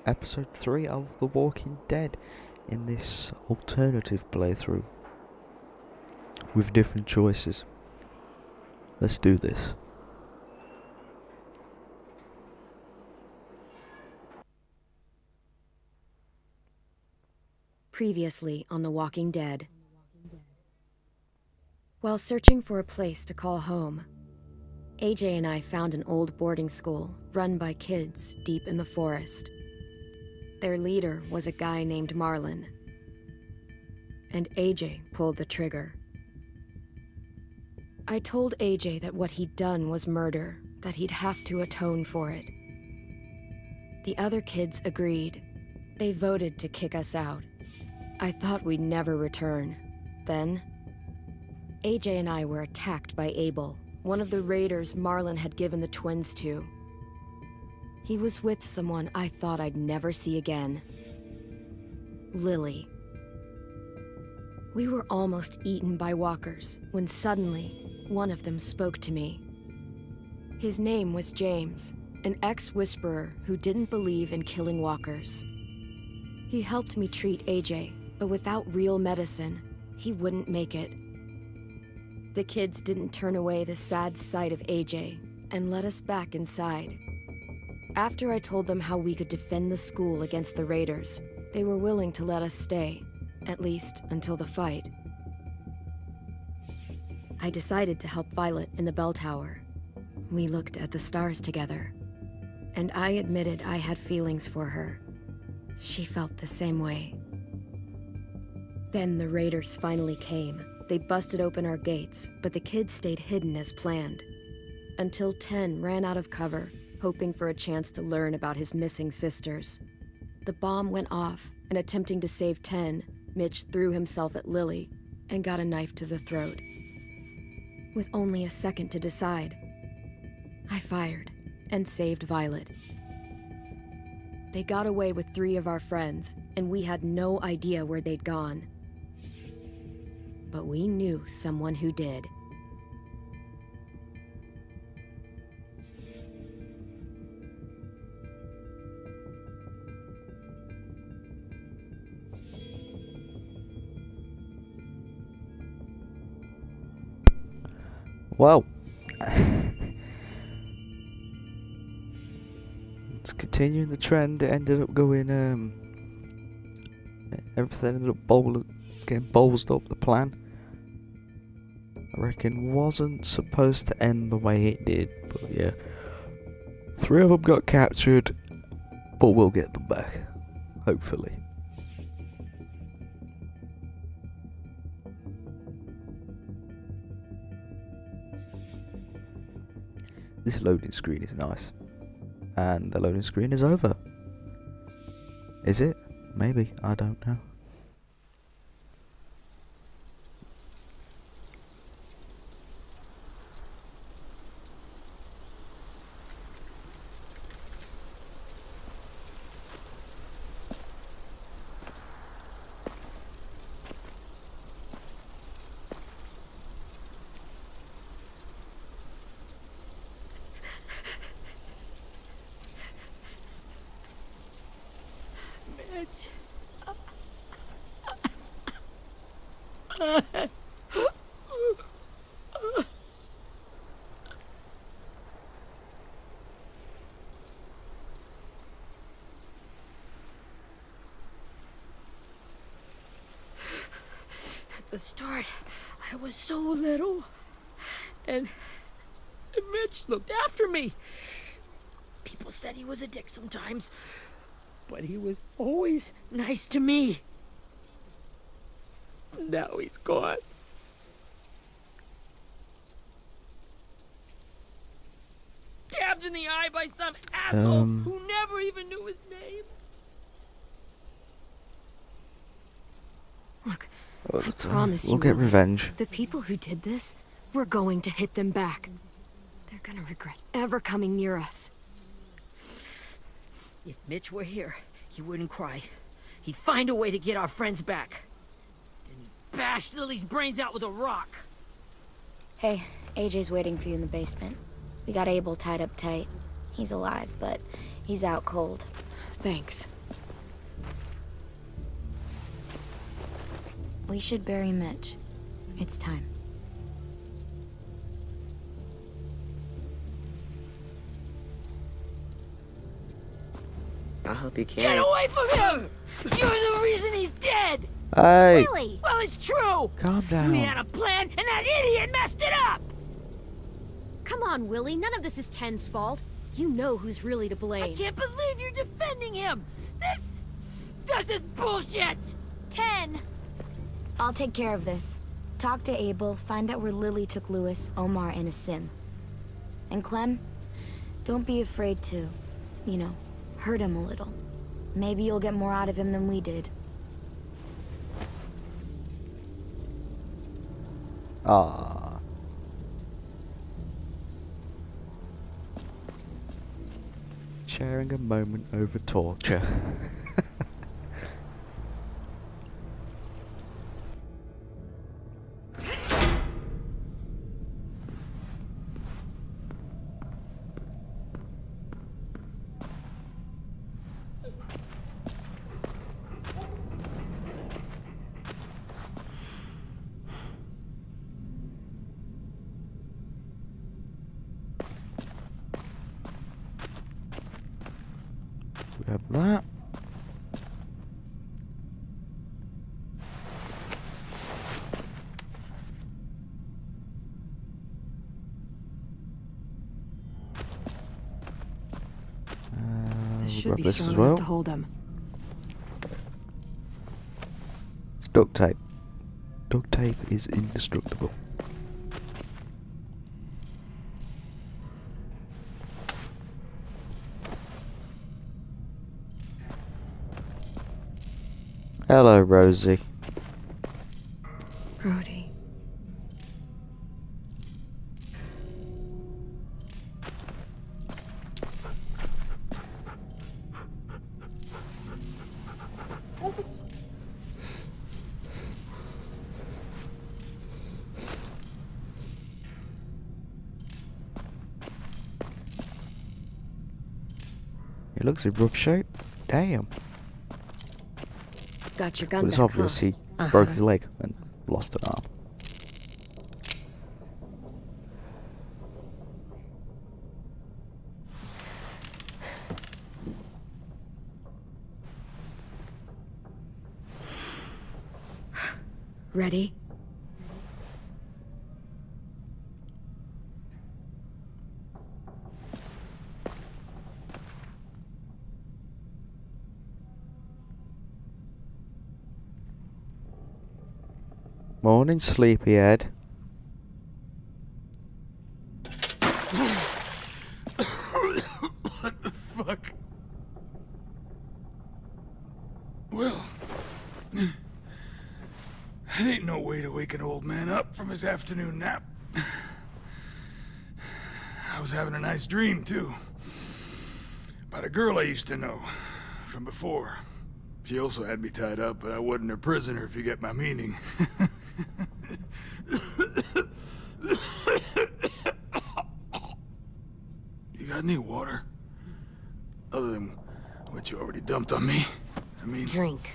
episode 3 of The Walking Dead in this alternative playthrough with different choices. Let's do this. Previously on The Walking Dead. While searching for a place to call home, AJ and I found an old boarding school run by kids deep in the forest. Their leader was a guy named Marlon, and AJ pulled the trigger. I told AJ that what he'd done was murder, that he'd have to atone for it. The other kids agreed. They voted to kick us out. I thought we'd never return. Then, AJ and I were attacked by Abel, one of the raiders Marlon had given the twins to. He was with someone I thought I'd never see again. Lily. We were almost eaten by walkers when suddenly one of them spoke to me. His name was James, an ex-whisperer who didn't believe in killing walkers. He helped me treat AJ, but without real medicine, he wouldn't make it. The kids didn't turn away the sad sight of AJ and let us back inside. After I told them how we could defend the school against the raiders, they were willing to let us stay, at least until the fight. I decided to help Violet in the bell tower. We looked at the stars together, and I admitted I had feelings for her. She felt the same way. Then the raiders finally came. They busted open our gates, but the kids stayed hidden as planned. Until 10 ran out of cover, hoping for a chance to learn about his missing sisters. The bomb went off, and attempting to save 10, Mitch threw himself at Lily and got a knife to the throat. With only a second to decide, I fired and saved Violet. They got away with 3 of our friends, and we had no idea where they'd gone. But we knew someone who did. Well, it's continuing the trend. It ended up going, everything ended up getting ballsed up. The plan, I reckon, wasn't supposed to end the way it did, but yeah. 3 of them got captured, but we'll get them back, hopefully. This loading screen is nice. And the loading screen is over. Is it? Maybe, I don't know. At the start, I was so little, and Mitch looked after me. People said he was a dick sometimes, but he was always nice to me. Now he's gone. Stabbed in the eye by some asshole who never even knew his name. Look, Well, I promise we'll you, get revenge. the people who did this, we're going to hit them back. They're gonna regret ever coming near us. If Mitch were here, he wouldn't cry. He'd find a way to get our friends back. Then he'd bash Lily's brains out with a rock. Hey, AJ's waiting for you in the basement. We got Abel tied up tight. He's alive, but he's out cold. Thanks. We should bury Mitch. It's time. I'll help you Get carry. away from him! You're the reason he's dead! Hey, Really? Well, it's true! calm We had down. a plan, and that idiot messed it up! Come on, Willie. None of this is Ten's fault. You know who's really to I blame. can't believe you're defending him! This is bullshit! 10! I'll take care of this. Talk to Abel, find out where Lily took Lewis, Omar, and a sim. And Clem, don't be afraid to, you know, hurt him a little. Maybe you'll get more out of him than we did. Ah. Sharing a moment over torture. We have that. This We'll should grab be this strong as enough well. to hold him. It's duct tape. Duct tape is indestructible. Hello, Rosie. Brody. He looks in rough shape. Damn. Got your But gun it's back, obvious huh? he broke his leg and lost an arm. Ready? Morning, sleepyhead. What the fuck? Well, that ain't no way to wake an old man up from his afternoon nap. I was having a nice dream, too. About a girl I used to know from before. She also had me tied up, but I wasn't her prisoner, if you get my meaning. You got any water? Other than what you already dumped on me? I mean... Drink.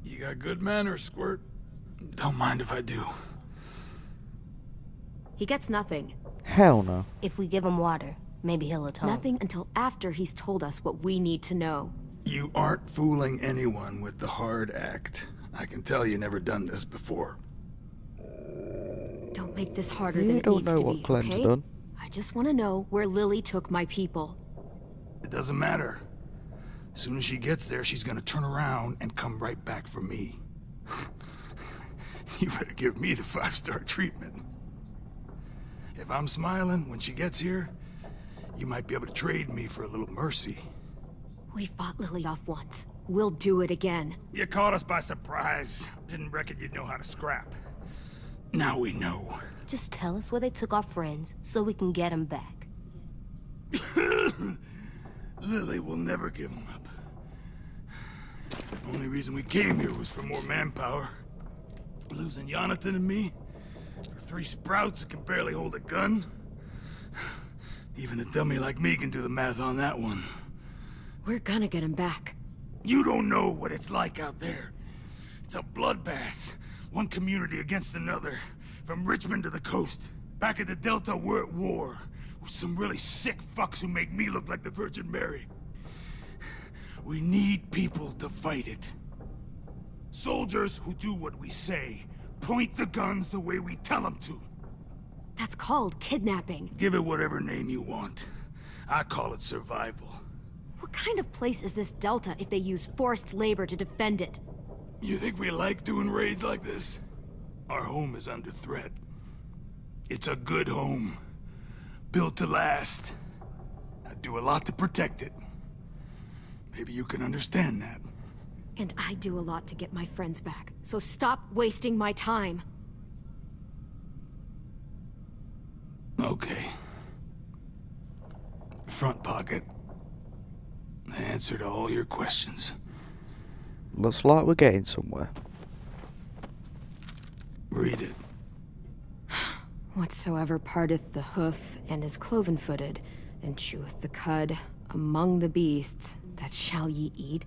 You got good manners, Squirt. Don't mind if I do. He gets nothing. Hell no. If we give him water, maybe he'll atone. Nothing until after he's told us what we need to know. You aren't fooling anyone with the hard act. I can tell you never done this before. Don't make this harder You than it don't needs know to what be, Clem's okay? done. I just want to know where Lily took my people. It doesn't matter. As soon as she gets there, she's gonna turn around and come right back for me. You better give me the 5-star treatment. If I'm smiling when she gets here, you might be able to trade me for a little mercy. We fought Lily off once. We'll do it again. You caught us by surprise. Didn't reckon you'd know how to scrap. Now we know. Just tell us where they took our friends so we can get them back. Lily will never give him up. Only reason we came here was for more manpower. Losing Jonathan and me for 3 sprouts that can barely hold a gun. Even a dummy like me can do the math on that one. We're gonna get him back. You don't know what it's like out there. It's a bloodbath. One community against another. From Richmond to the coast. Back at the Delta, we're at war. With some really sick fucks who make me look like the Virgin Mary. We need people to fight it. Soldiers who do what we say. Point the guns the way we tell them to. That's called kidnapping. Give it whatever name you want. I call it survival. What kind of place is this Delta if they use forced labor to defend it? You think we like doing raids like this? Our home is under threat. It's a good home. Built to last. I do a lot to protect it. Maybe you can understand that. And I do a lot to get my friends back. So stop wasting my time. Okay. Front pocket. The answer to all your questions. Looks like we're getting somewhere. Read it. Whatsoever parteth the hoof and is cloven-footed, and cheweth the cud among the beasts, that shall ye eat.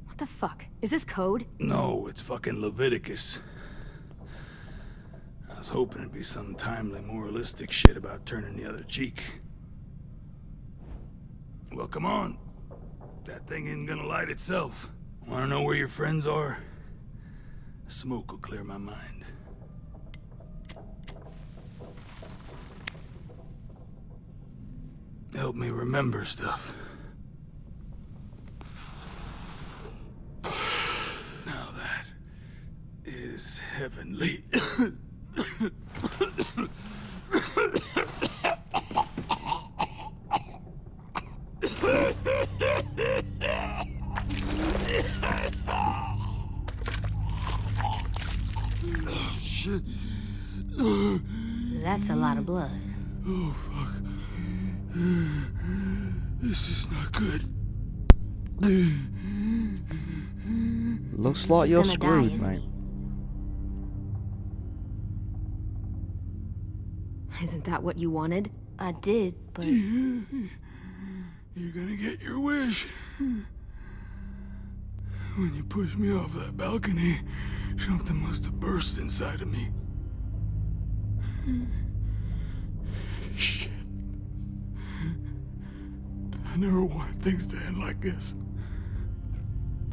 What the fuck? Is this code? No, it's fucking Leviticus. I was hoping it'd be some timely moralistic shit about turning the other cheek. Well, come on. That thing isn't gonna light itself. Wanna know where your friends are? Smoke will clear my mind. Help me remember stuff. Now that is heavenly. Shit. That's a lot of blood. Oh, fuck. This is not good. Looks like He's you're gonna die, screwed, isn't mate. Isn't that what you wanted? I did, but You're gonna get your wish. When you pushed me off that balcony, something must have burst inside of me. Shit. I never wanted things to end like this.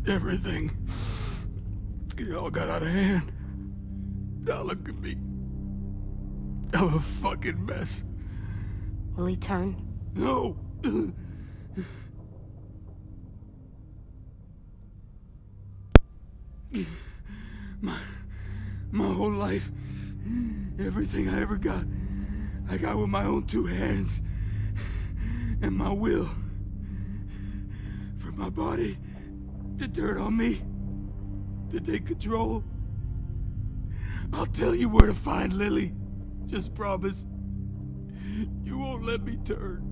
Everything. It all got out of hand. Now look at me. I'm a fucking mess. will he turn? No! My whole life, everything I ever got, I got with my own two hands. And my will. For my body to turn on me, to take control. I'll tell you where to find Lily. Just promise. You won't let me turn.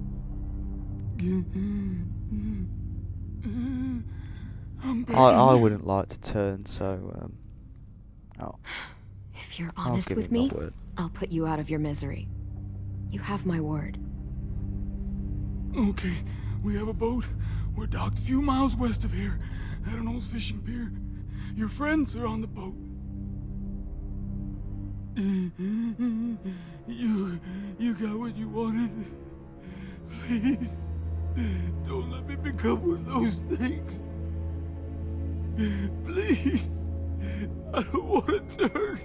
I'm begging I you. wouldn't like to turn, so oh, If you're I'll honest give with him my me, word. I'll put you out of your misery. You have my word. Okay, we have a boat. We're docked a few miles west of here, at an old fishing pier. Your friends are on the boat. You got what you wanted. Please, don't let me become one of those things. Please, I don't want to turn.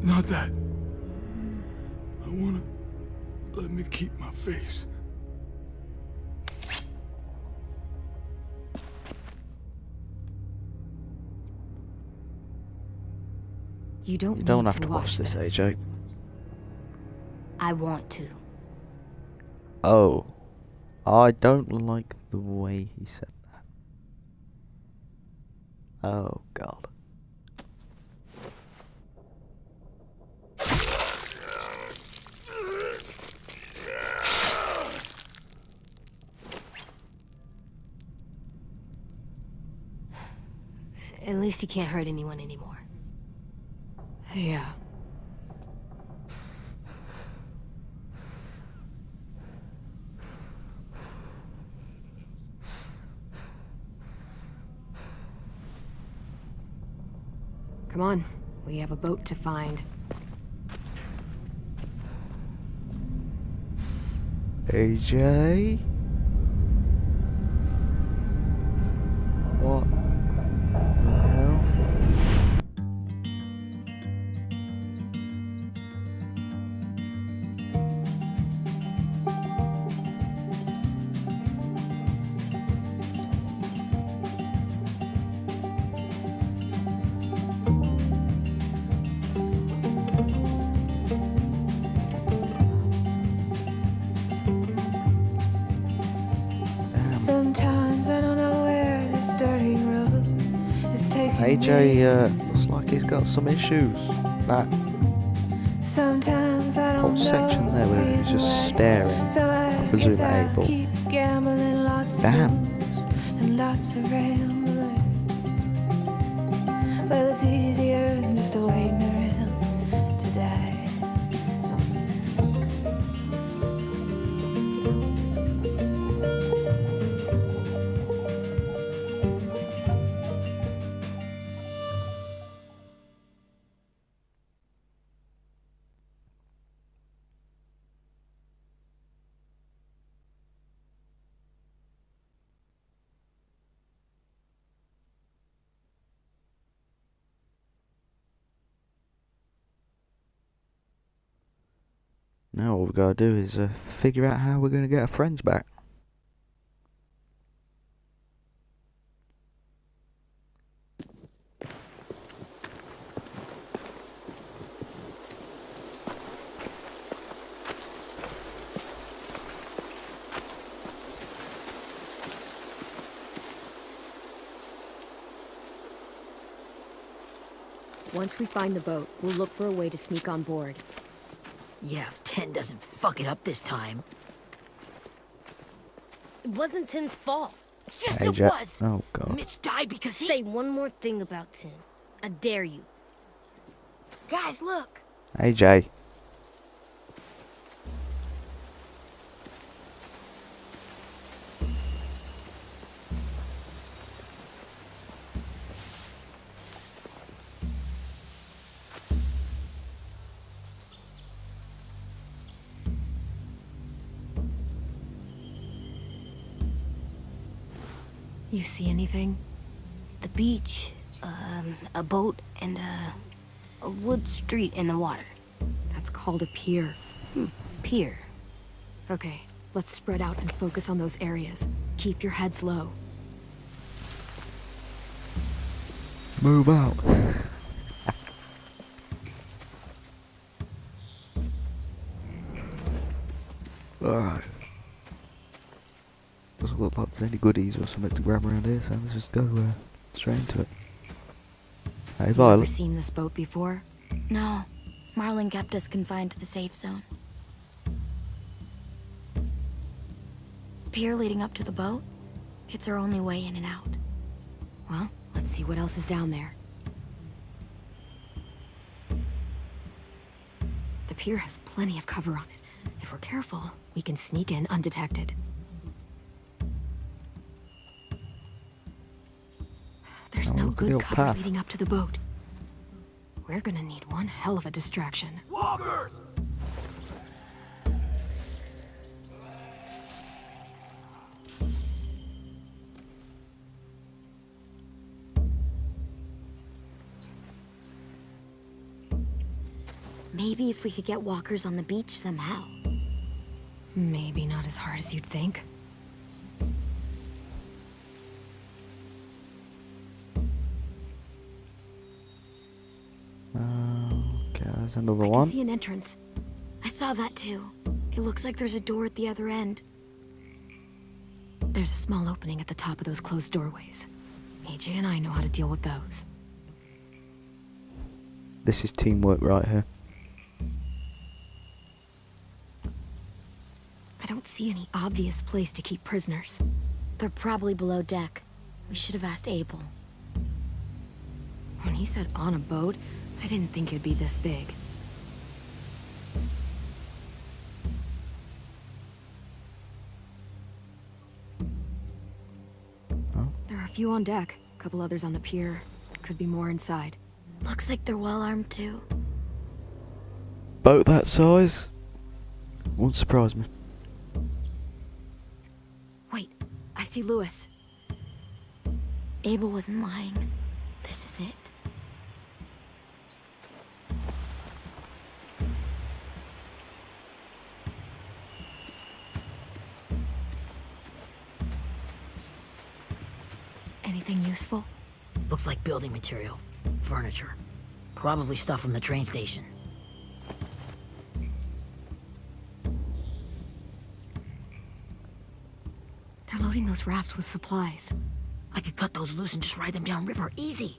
Not that. I wanna let me keep my face. You don't You don't need have to watch watch this, AJ. I want to. Oh, I don't like the way he said that. Oh God. At least he can't hurt anyone anymore. Yeah. Come on, we have a boat to find. AJ? What the hell? Sometimes I don't know where this dirty road is taking AJ looks like he's got some issues. That Sometimes I whole don't section know there where he was reason just why. staring. So I presume guess I Abel. keep gambling lots of Damn. booze and lots of rambling. Well, it's easier than just waiting around to die. Now all we've got to do is figure out how we're going to get our friends back. Once we find the boat, we'll look for a way to sneak on board. Yeah, if 10 doesn't fuck it up this time. It wasn't Tin's fault. Yes, AJ. it was! Oh god. Mitch died because he... Say one more thing about Tin. I dare you. Guys, look. AJ. You see anything? The beach, a boat, and a wood street in the water. That's called a pier. Pier. Okay, let's spread out and focus on those areas. Keep your heads low. Move out. Alright. Doesn't look like there's any goodies or something to grab around here, so let's just go straight into it. Hey, You ever Violet. seen this boat before? No, Marlin kept us confined to the safe zone. Pier leading up to the boat? It's our only way in and out. Well, let's see what else is down there. The pier has plenty of cover on it. If we're careful, we can sneak in undetected. There's Oh, no look at the good old cover path. leading up to the boat. We're gonna need one hell of a distraction. Walkers! Maybe if we could get walkers on the beach somehow. Maybe not as hard as you'd think. Okay, there's another I can one. see an entrance. I saw that too. It looks like there's a door at the other end. There's a small opening at the top of those closed doorways. AJ and I know how to deal with those. This is teamwork right here. I don't see any obvious place to keep prisoners. They're probably below deck. We should have asked Abel. When he said on a boat, I didn't think it'd be this big. Oh. There are a few on deck, a couple others on the pier. Could be more inside. Looks like they're well armed too. Boat that size? Won't surprise me. Wait, I see Lewis. Abel wasn't lying. This is it. Anything useful? Looks like building material. Furniture. Probably stuff from the train station. They're loading those rafts with supplies. I could cut those loose and just ride them downriver. Easy.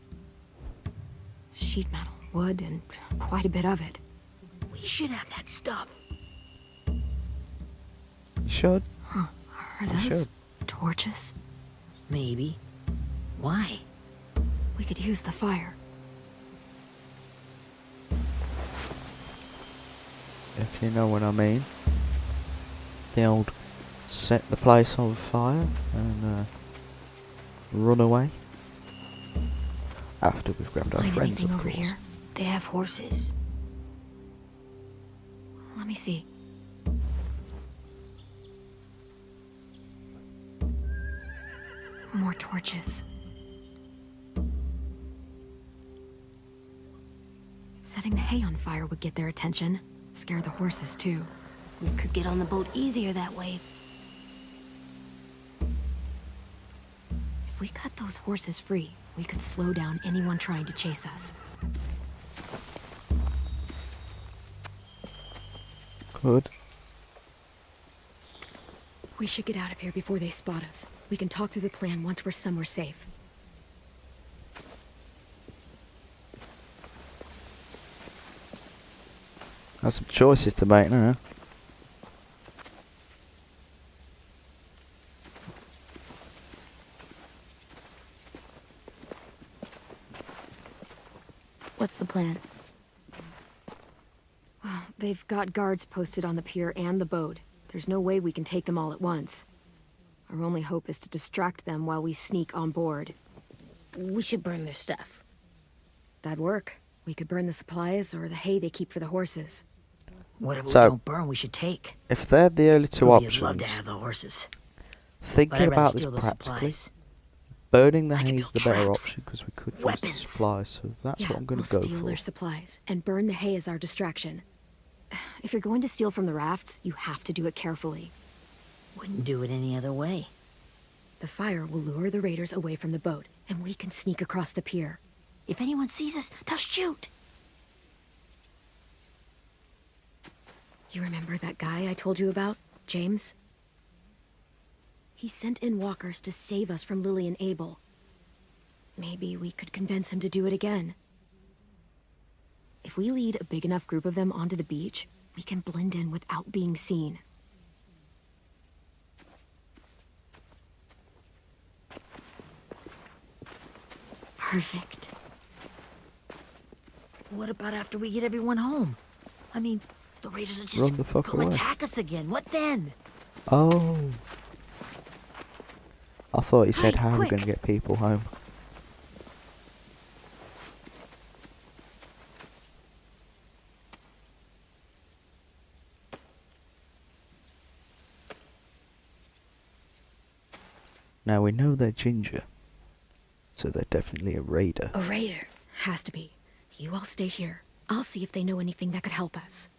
Sheet metal, wood, and quite a bit of it. We should have that stuff. You should. Are You those should. torches? Maybe. Why? We could use the fire. If you know what I mean. The old set the place on fire and run away. After we've grabbed our Find friends, anything of over course. here? They have horses. Let me see. More torches. Setting the hay on fire would get their attention. Scare the horses, too. We could get on the boat easier that way. If we cut those horses free, we could slow down anyone trying to chase us. Good. We should get out of here before they spot us. We can talk through the plan once we're somewhere safe. Got some choices to make now. What's the plan? Well, they've got guards posted on the pier and the boat. There's no way we can take them all at once. Our only hope is to distract them while we sneak on board. We should burn their stuff. That'd work. We could burn the supplies or the hay they keep for the horses. Whatever So- we don't burn, we should take. If they're the only two Ruby'd options, love to have the horses. thinking But I'd rather about this steal the practically, supplies. burning the I could hay is build the better traps, option because we could use the weapons. supplies. So that's what I'm going we'll to go steal for. their supplies and burn the hay as our distraction. If you're going to steal from the rafts, you have to do it carefully. Wouldn't do it any other way. The fire will lure the raiders away from the boat, and we can sneak across the pier. If anyone sees us, they'll shoot. You remember that guy I told you about, James? He sent in walkers to save us from Lily and Abel. Maybe we could convince him to do it again. If we lead a big enough group of them onto the beach, we can blend in without being seen. Perfect. What about after we get everyone home? I mean, the raiders will Run just the fuck come away. attack us again. What then? Oh. I thought you said Hey, how we're quick. going to get people home. Now we know they're ginger, so they're definitely a raider. A raider. Has to be. You all stay here. I'll see if they know anything that could help us.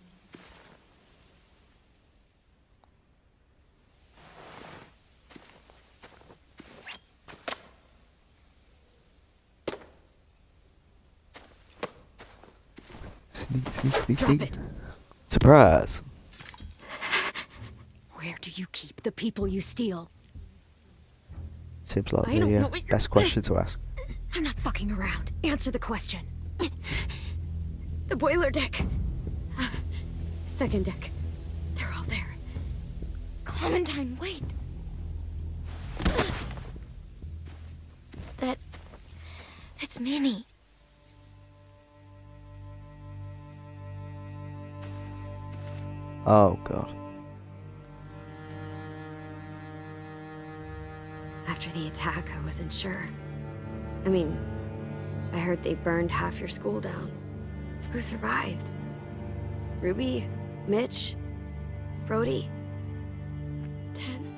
Sneak, sneak, sneak, Drop sneak. it. Surprise! Where do you keep the people you steal? Seems like I don't the know what you're- best question to ask. I'm not fucking around. Answer the question. The boiler deck. Second deck. They're all there. Clementine, wait. It's Minnie. Oh god. After the attack, I wasn't sure. I mean, I heard they burned half your school down. Who survived? Ruby? Mitch? Brody? 10?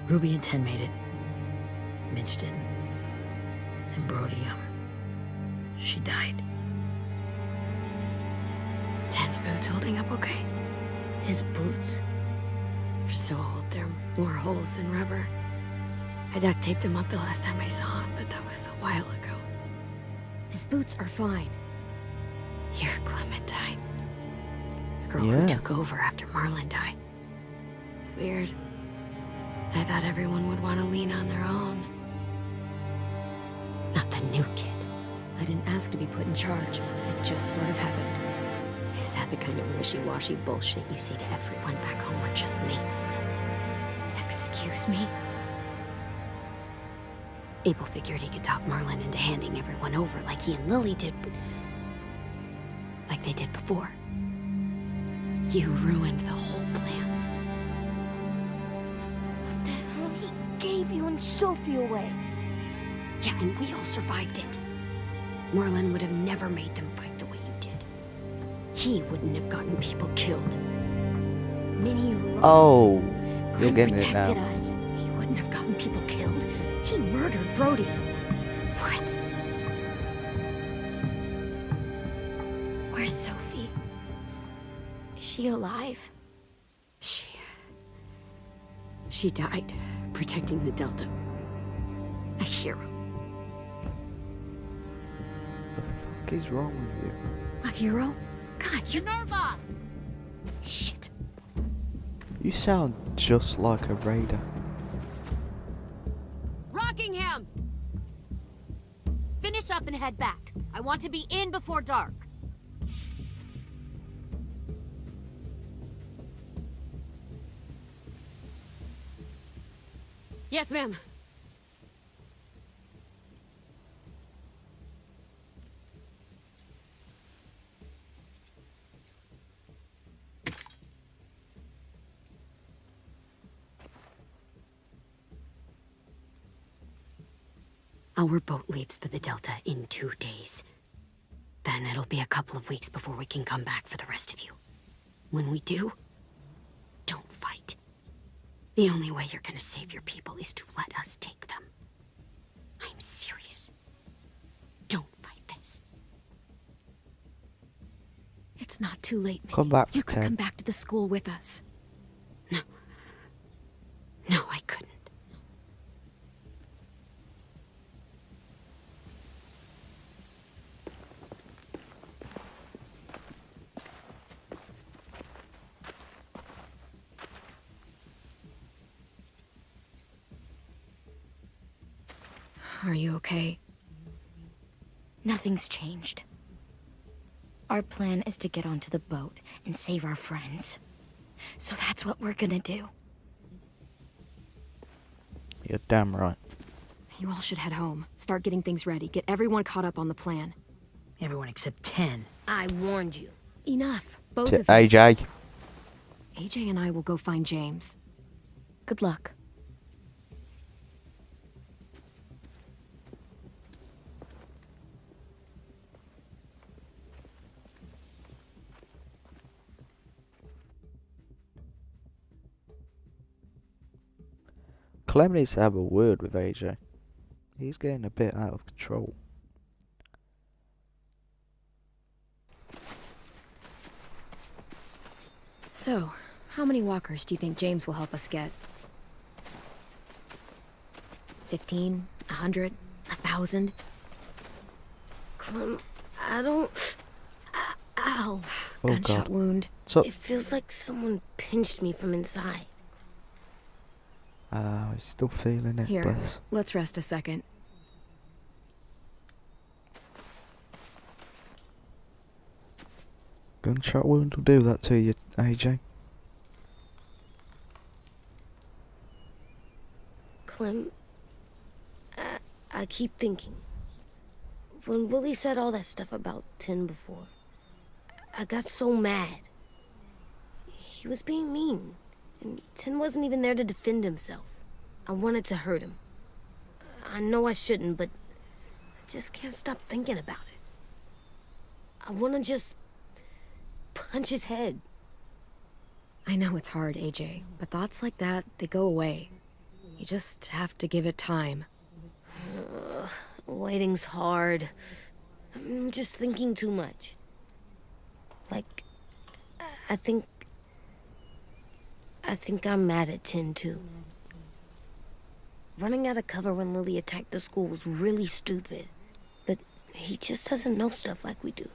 Ruby and 10 made it. Mitch didn't. And Brody, she died. 10's boots holding up okay? His boots? They're so old, there are more holes than rubber. I duct taped him up the last time I saw him, but that was a while ago. His boots are fine. You're Clementine. The girl Yeah. who took over after Marlon died. It's weird. I thought everyone would want to lean on their own. Not the new kid. I didn't ask to be put in charge. It just sort of happened. Is that the kind of wishy-washy bullshit you say to everyone back home, or just me? Excuse me? Abel figured he could talk Marlon into handing everyone over like he and Lily did, but like they did before. You ruined the whole plan. What the hell? He gave you and Sophie away. Yeah, and we all survived it. Marlon would have never made them fight the way you did. He wouldn't have gotten people killed. Minnie, you were wrong. Oh, you're Clem getting it protected now. us. He wouldn't have gotten people killed. He murdered Brody. What? Where's Sophie? Is she alive? She died protecting the Delta. A hero. What is wrong with you? A hero? God, you... Minerva! Shit. You sound just like a raider. Rockingham! Finish up and head back. I want to be in before dark. Yes, ma'am. Our boat leaves for the Delta in 2 days. Then it'll be a couple of weeks before we can come back for the rest of you. When we do, don't fight. The only way you're gonna save your people is to let us take them. I'm serious. Don't fight this. It's not too late, Minnie. Come back for You could 10. come back to the school with us. No, I couldn't. Are you okay? Nothing's changed. Our plan is to get onto the boat and save our friends. So that's what we're gonna do. You're damn right. You all should head home. Start getting things ready. Get everyone caught up on the plan. Everyone except 10. I warned you. Enough. Both To of you. AJ. AJ and I will go find James. Good luck. Clem needs to have a word with AJ. He's getting a bit out of control. So, how many walkers do you think James will help us get? 15? 100? 1,000? Clem, I don't... Ow. Oh Gunshot god. wound. So, It feels like someone pinched me from inside. he's still feeling it, Here, bless. let's rest a second. Gunshot wound will do that to you, AJ. Clem, I keep thinking. When Willie said all that stuff about 10 before, I got so mad. He was being mean, and Tin wasn't even there to defend himself. I wanted to hurt him. I know I shouldn't, but I just can't stop thinking about it. I want to just punch his head. I know it's hard, AJ, but thoughts like that, they go away. You just have to give it time. Waiting's hard. I'm just thinking too much. Like, I think I'm mad at Tin, too. Running out of cover when Lily attacked the school was really stupid. But he just doesn't know stuff like we do.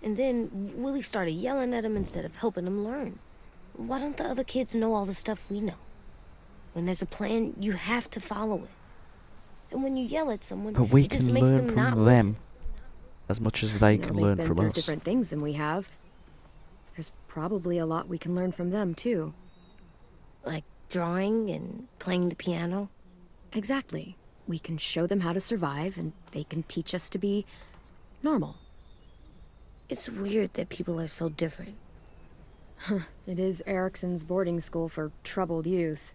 And then Willie started yelling at him instead of helping him learn. Why don't the other kids know all the stuff we know? When there's a plan, you have to follow it. And when you yell at someone, But we it just can makes learn them not from listen. them as much as they Now can they've learn been from through us. different things than we have. There's probably a lot we can learn from them, too. Like drawing and playing the piano. Exactly. We can show them how to survive, and they can teach us to be normal. It's weird that people are so different. It is Erickson's boarding school for troubled youth.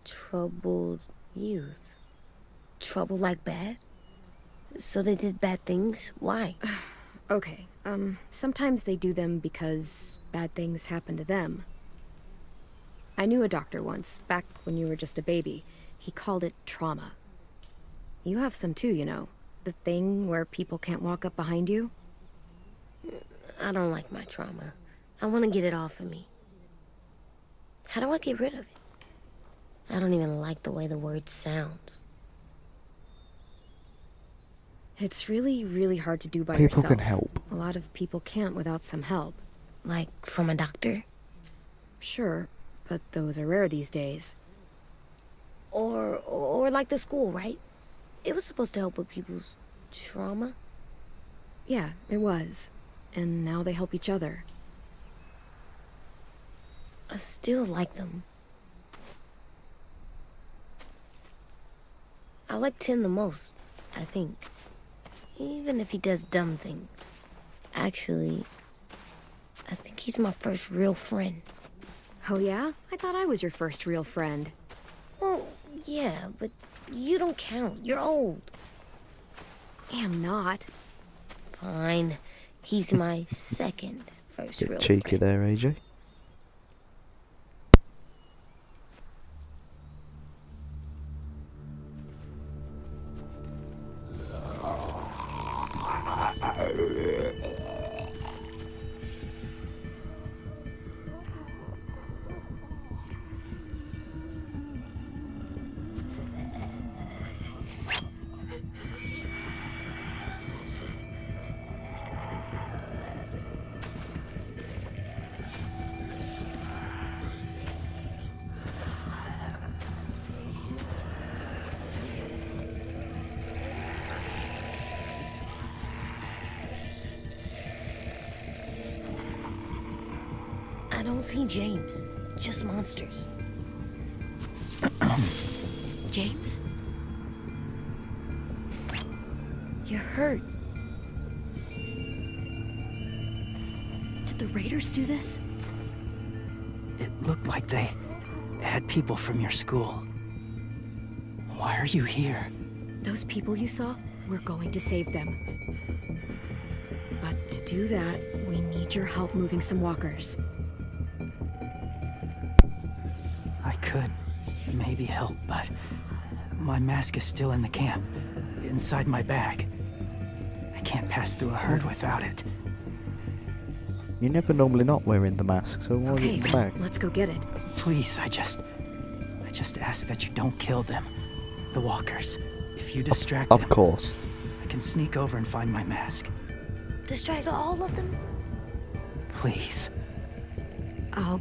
Troubled youth. Trouble like bad? So they did bad things? Why? Okay, sometimes they do them because bad things happen to them. I knew a doctor once, back when you were just a baby. He called it trauma. You have some too, you know. The thing where people can't walk up behind you. I don't like my trauma. I want to get it off of me. How do I get rid of it? I don't even like the way the word sounds. It's really, really hard to do by People yourself. can help. A lot of people can't without some help. Like from a doctor? Sure, but those are rare these days. Or like the school, right? It was supposed to help with people's trauma. Yeah, it was. And now they help each other. I still like them. I like Tin the most, I think. Even if he does dumb things. Actually, I think he's my first real friend. Oh yeah? I thought I was your first real friend. Well, yeah, but you don't count. You're old. I'm not. Fine. He's my second first Bit real cheeky friend. there, AJ. I don't see James. Just monsters. James? You're hurt. Did the raiders do this? It looked like they had people from your school. Why are you here? Those people you saw, we're going to save them. But to do that, we need your help moving some walkers. I could maybe help, but my mask is still in the camp, inside my bag. I can't pass through a herd without it. You're never normally not wearing the mask, so why is it Okay, in the bag? let's go get it. Please, I just ask that you don't kill them. The walkers. If you distract Of them, course. I can sneak over and find my mask. Distract all of them? Please. I'll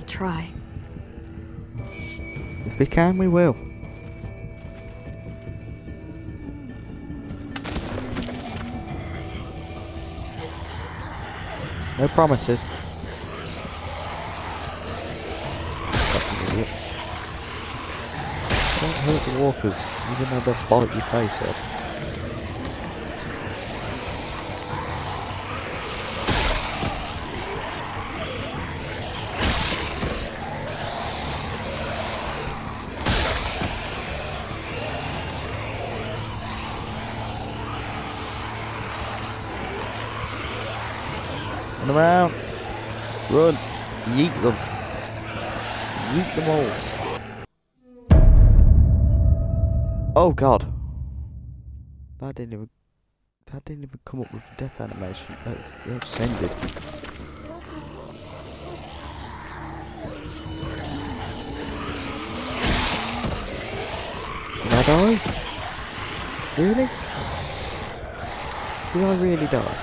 try. If we can, we will. No promises. Fucking idiot. Don't hurt the walkers, even though they'll bite your face off. Run around. Run. Yeet them. Yeet them all. Oh god. That didn't even come up with a death animation. That just ended. Did I die? Really? Did I really die?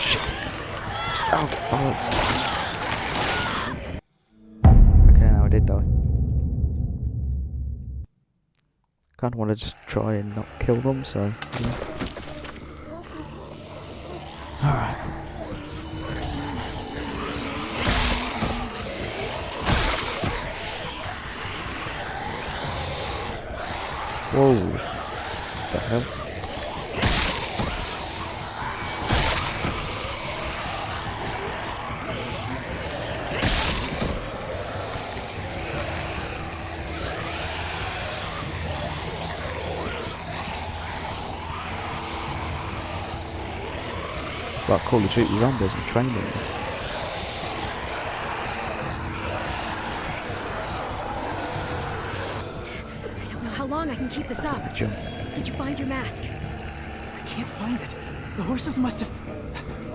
Shit. Oh, bollocks. Okay, now I did die. Kinda wanna just try and not kill them, so yeah. Alright. Whoa. What the hell? Like Call of Duty Zombies and training. I don't know how long I can keep this up. Jump. Did you find your mask? I can't find it. The horses must have...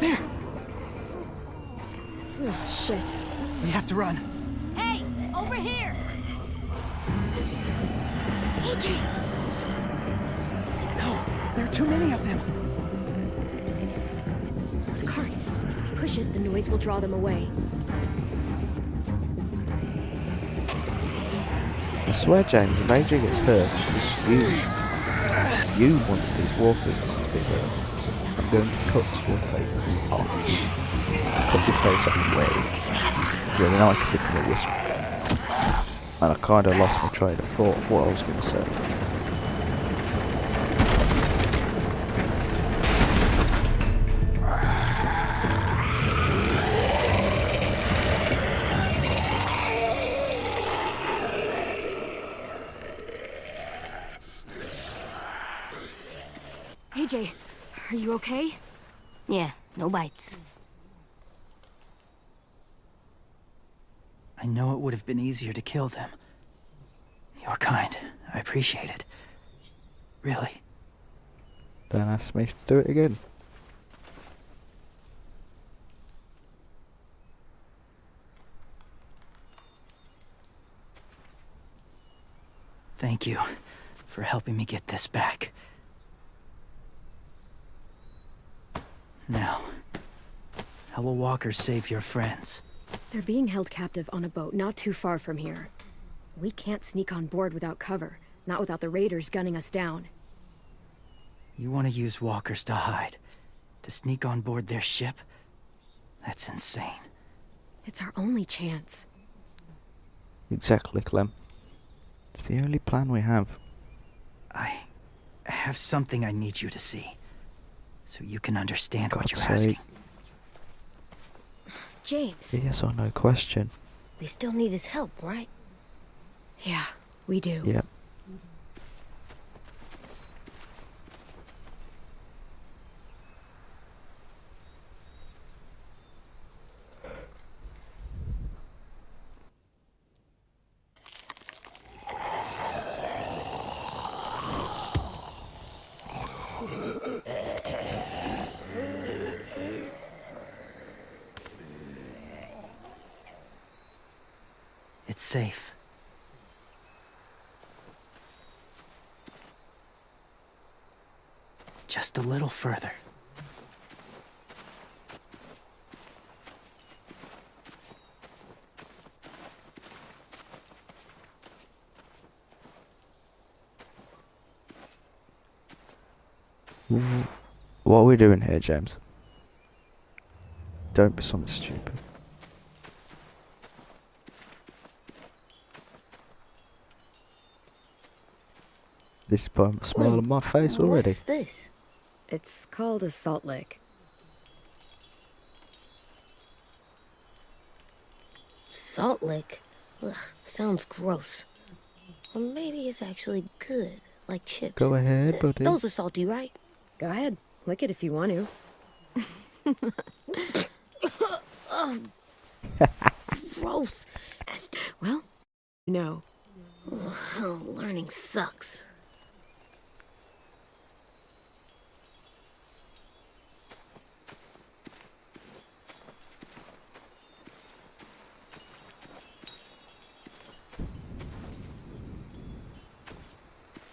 There! Oh, shit. We have to run. Hey, over here! AJ! No, there are too many of them. The cart. If we push it, the noise will draw them away. I swear, James, if AJ gets hurt, it's you want these walkers not to be hurt. I'm going to cut your face off. Cut your face off weight. Yeah, now I can become a whisper. And I kind of lost my train of thought of what I was going to say. AJ, are you okay? Yeah, no bites. I know it would have been easier to kill them. You're kind. I appreciate it. Really. Don't ask me to do it again. Thank you for helping me get this back. Now, how will walkers save your friends? They're being held captive on a boat not too far from here. We can't sneak on board without cover, not without the raiders gunning us down. You want to use walkers to hide? To sneak on board their ship? That's insane. It's our only chance. Exactly, Clem. It's the only plan we have. I have something I need you to see. So you can understand what you're God's sake. asking. James. Yes or no question. We still need his help, right? Yeah, we do. Yep. It's safe. Just a little further. What are we doing here, James? Don't be something stupid. This is by the smile on my face already. What's this? It's called a salt lick. Salt lick? Ugh, sounds gross. Or maybe it's actually good, like chips. Go ahead, buddy. Those are salty, right? Go ahead. Lick it if you want to. Gross. Well, no. Oh, learning sucks.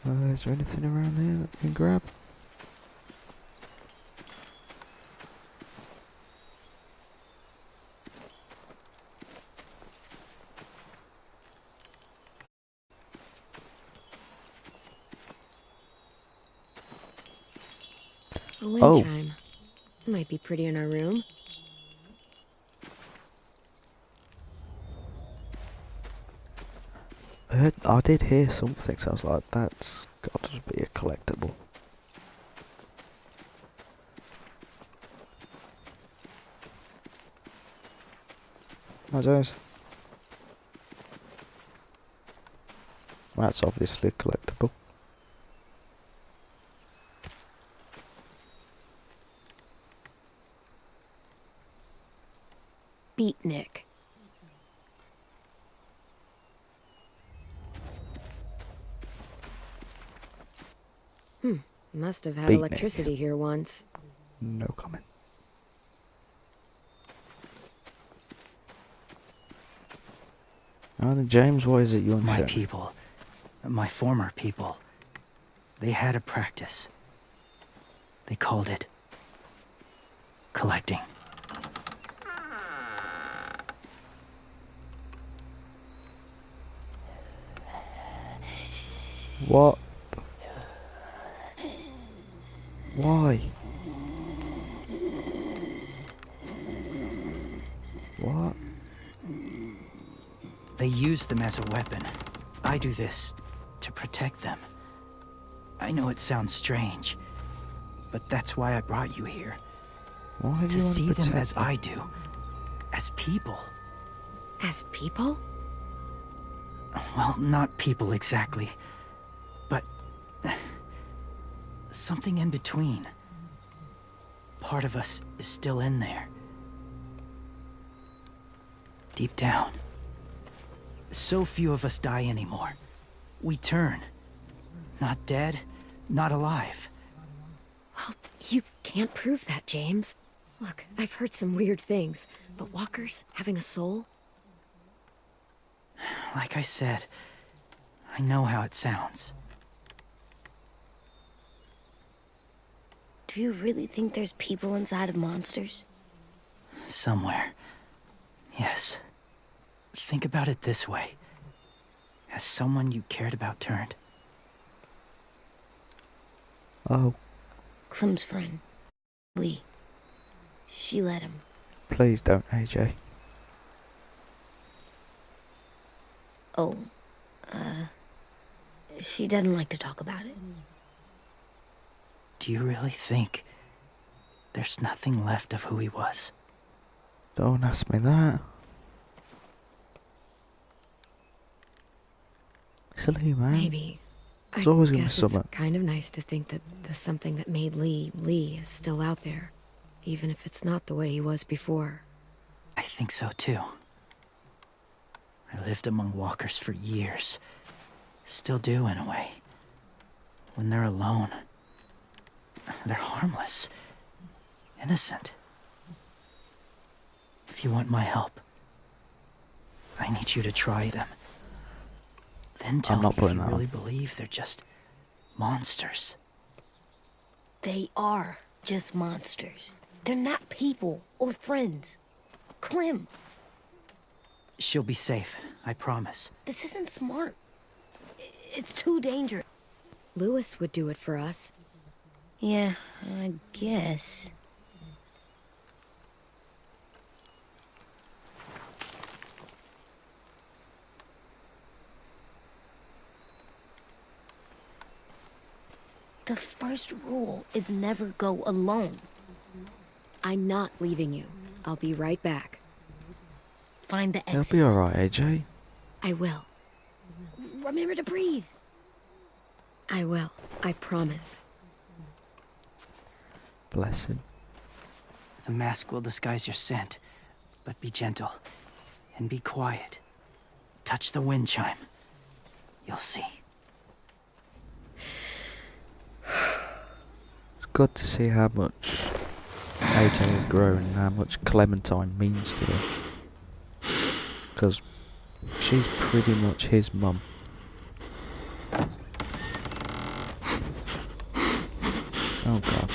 Is there anything around here that we can grab? A wind chime. Might be pretty in our room. I did hear something, so I was like, that's got to be a collectible. How's those? That's obviously a collectible. Beatnik. Must have had Beatnik. electricity here once. No comment. Oh, then James, what is it you want to My show? people, my former people, they had a practice. They called it collecting. What? Why? What? They use them as a weapon. I do this to protect them. I know it sounds strange, but that's why I brought you here. Why do To you want see to them protect as I do. As people. As people? Well, not people exactly, but something in between. Part of us is still in there. Deep down. So few of us die anymore. We turn. Not dead, not alive. Well, you can't prove that, James. Look, I've heard some weird things, but walkers having a soul? Like I said, I know how it sounds. Do you really think there's people inside of monsters? Somewhere. Yes. Think about it this way. Has someone you cared about turned? Oh, Clem's friend, Lee. She let him. please don't, AJ. Oh, she doesn't like to talk about it. Do you really think there's nothing left of who he was? Don't ask me that. Silly, man. Maybe. There's always gonna be guess it's someone. kind of nice to think that the something that made Lee is still out there, even if it's not the way he was before. I think so too. I lived among walkers for years. Still do, in a way. When they're alone, they're harmless. Innocent. If you want my help, I need you to try them. Then tell me not if putting you that on. really believe they're just monsters. They are just monsters. They're not people or friends. Clem, She'll be safe, I promise. this isn't smart. It's too dangerous. Lewis would do it for us. Yeah, I guess. The first rule is never go alone. I'm not leaving you. I'll be right back. Find the It'll exits. be alright, AJ. I will. Remember to breathe. I will. I promise. Bless him. The mask will disguise your scent, but be gentle and be quiet. Touch the wind chime. You'll see. It's good to see how much AJ has grown and how much Clementine means to her. Because she's pretty much his mum. Oh god.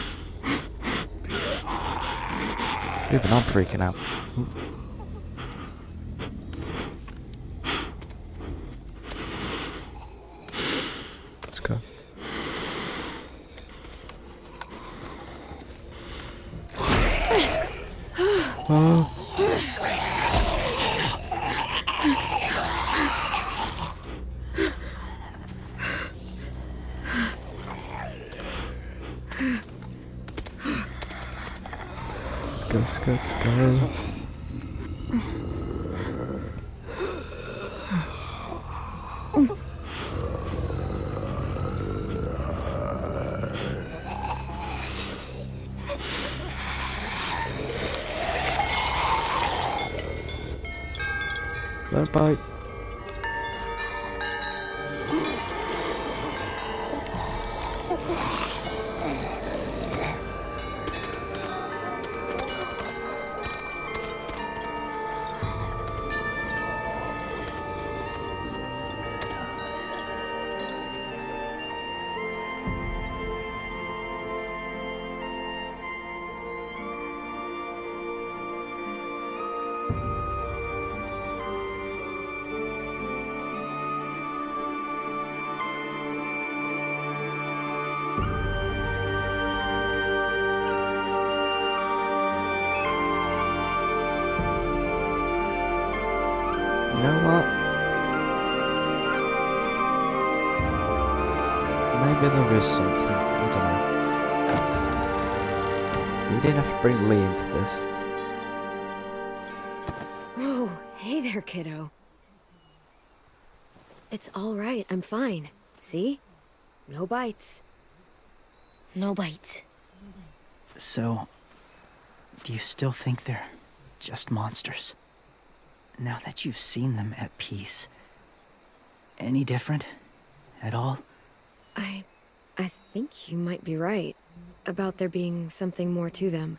Even I'm freaking out. Let's go. Oh. Let's go. Don't bite. You know what? Maybe there is something. I don't know. You didn't have to bring Lee into this. Oh, hey there, kiddo. It's all right. I'm fine. See? No bites. No bites. So, do you still think they're just monsters? Now that you've seen them at peace, any different at all? I think you might be right about there being something more to them.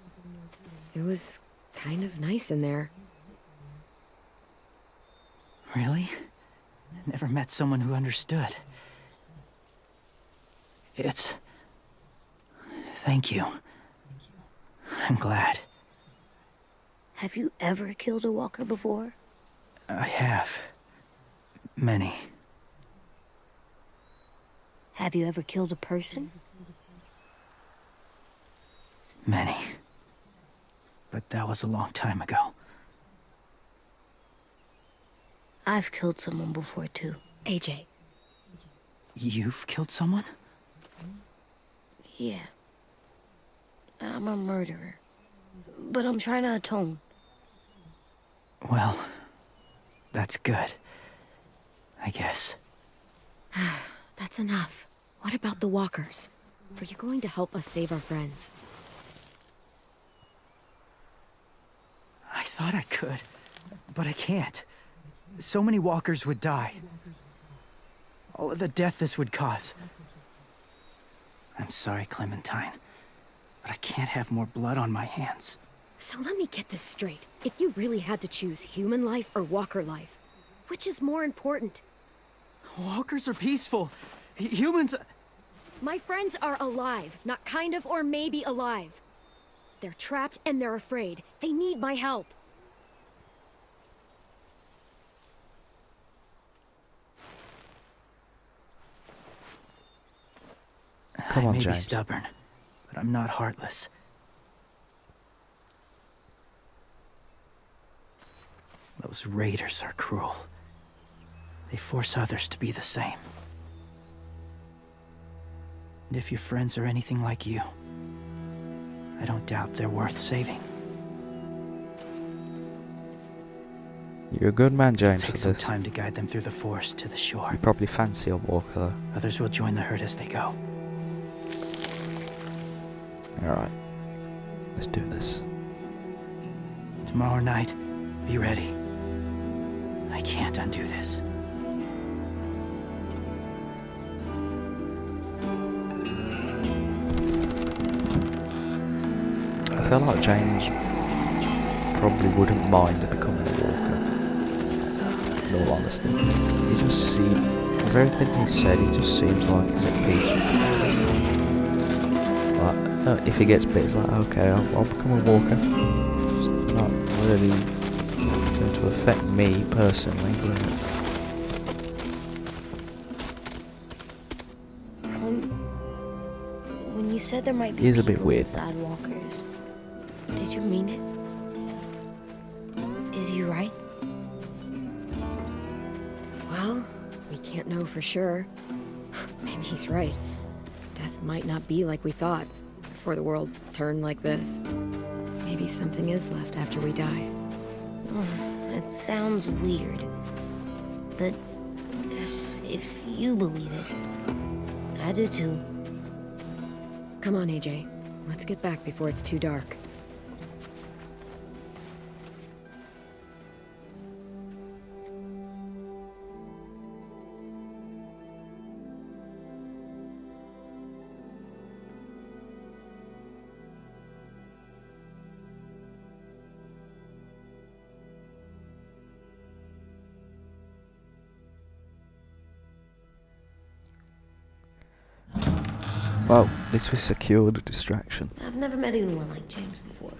It was kind of nice in there. Really? Never met someone who understood. Thank you. I'm glad. Have you ever killed a walker before? I have. Many. Have you ever killed a person? Many. But that was a long time ago. I've killed someone before, too. AJ. You've killed someone? Yeah. I'm a murderer. But I'm trying to atone. Well, that's good. I guess. That's enough. What about the walkers? Are you going to help us save our friends? I thought I could, but I can't. So many walkers would die. All of the death this would cause. I'm sorry, Clementine, but I can't have more blood on my hands. So let me get this straight. If you really had to choose human life or walker life, which is more important? Walkers are peaceful. Humans... My friends are alive, not kind of or maybe alive. They're trapped and they're afraid. They need my help. Come on, I may be James. stubborn, but I'm not heartless. Those raiders are cruel. They force others to be the same. And if your friends are anything like you, I don't doubt they're worth saving. You're a good man, James, It'll take for some this. time to guide them through the forest to the shore. You probably fancy a walker, though. Others will join the herd as they go. Alright. Let's do this. Tomorrow night, be ready. I can't undo this. I feel like James probably wouldn't mind becoming a walker. In all honesty, he just seems, with everything he said, he just seems like he's at peace with it. Like, if he gets bit, he's like, okay, I'll become a walker. It's not really going to affect me personally, but When you said there might be he's a bit people weird. inside walkers, did you mean it? Is he right? Well, we can't know for sure. Maybe he's right. Death might not be like we thought before the world turned like this. Maybe something is left after we die. It sounds weird, but if you believe it, I do too. Come on, AJ. Let's get back before it's too dark. Well, at least we secured a distraction. I've never met anyone like James before.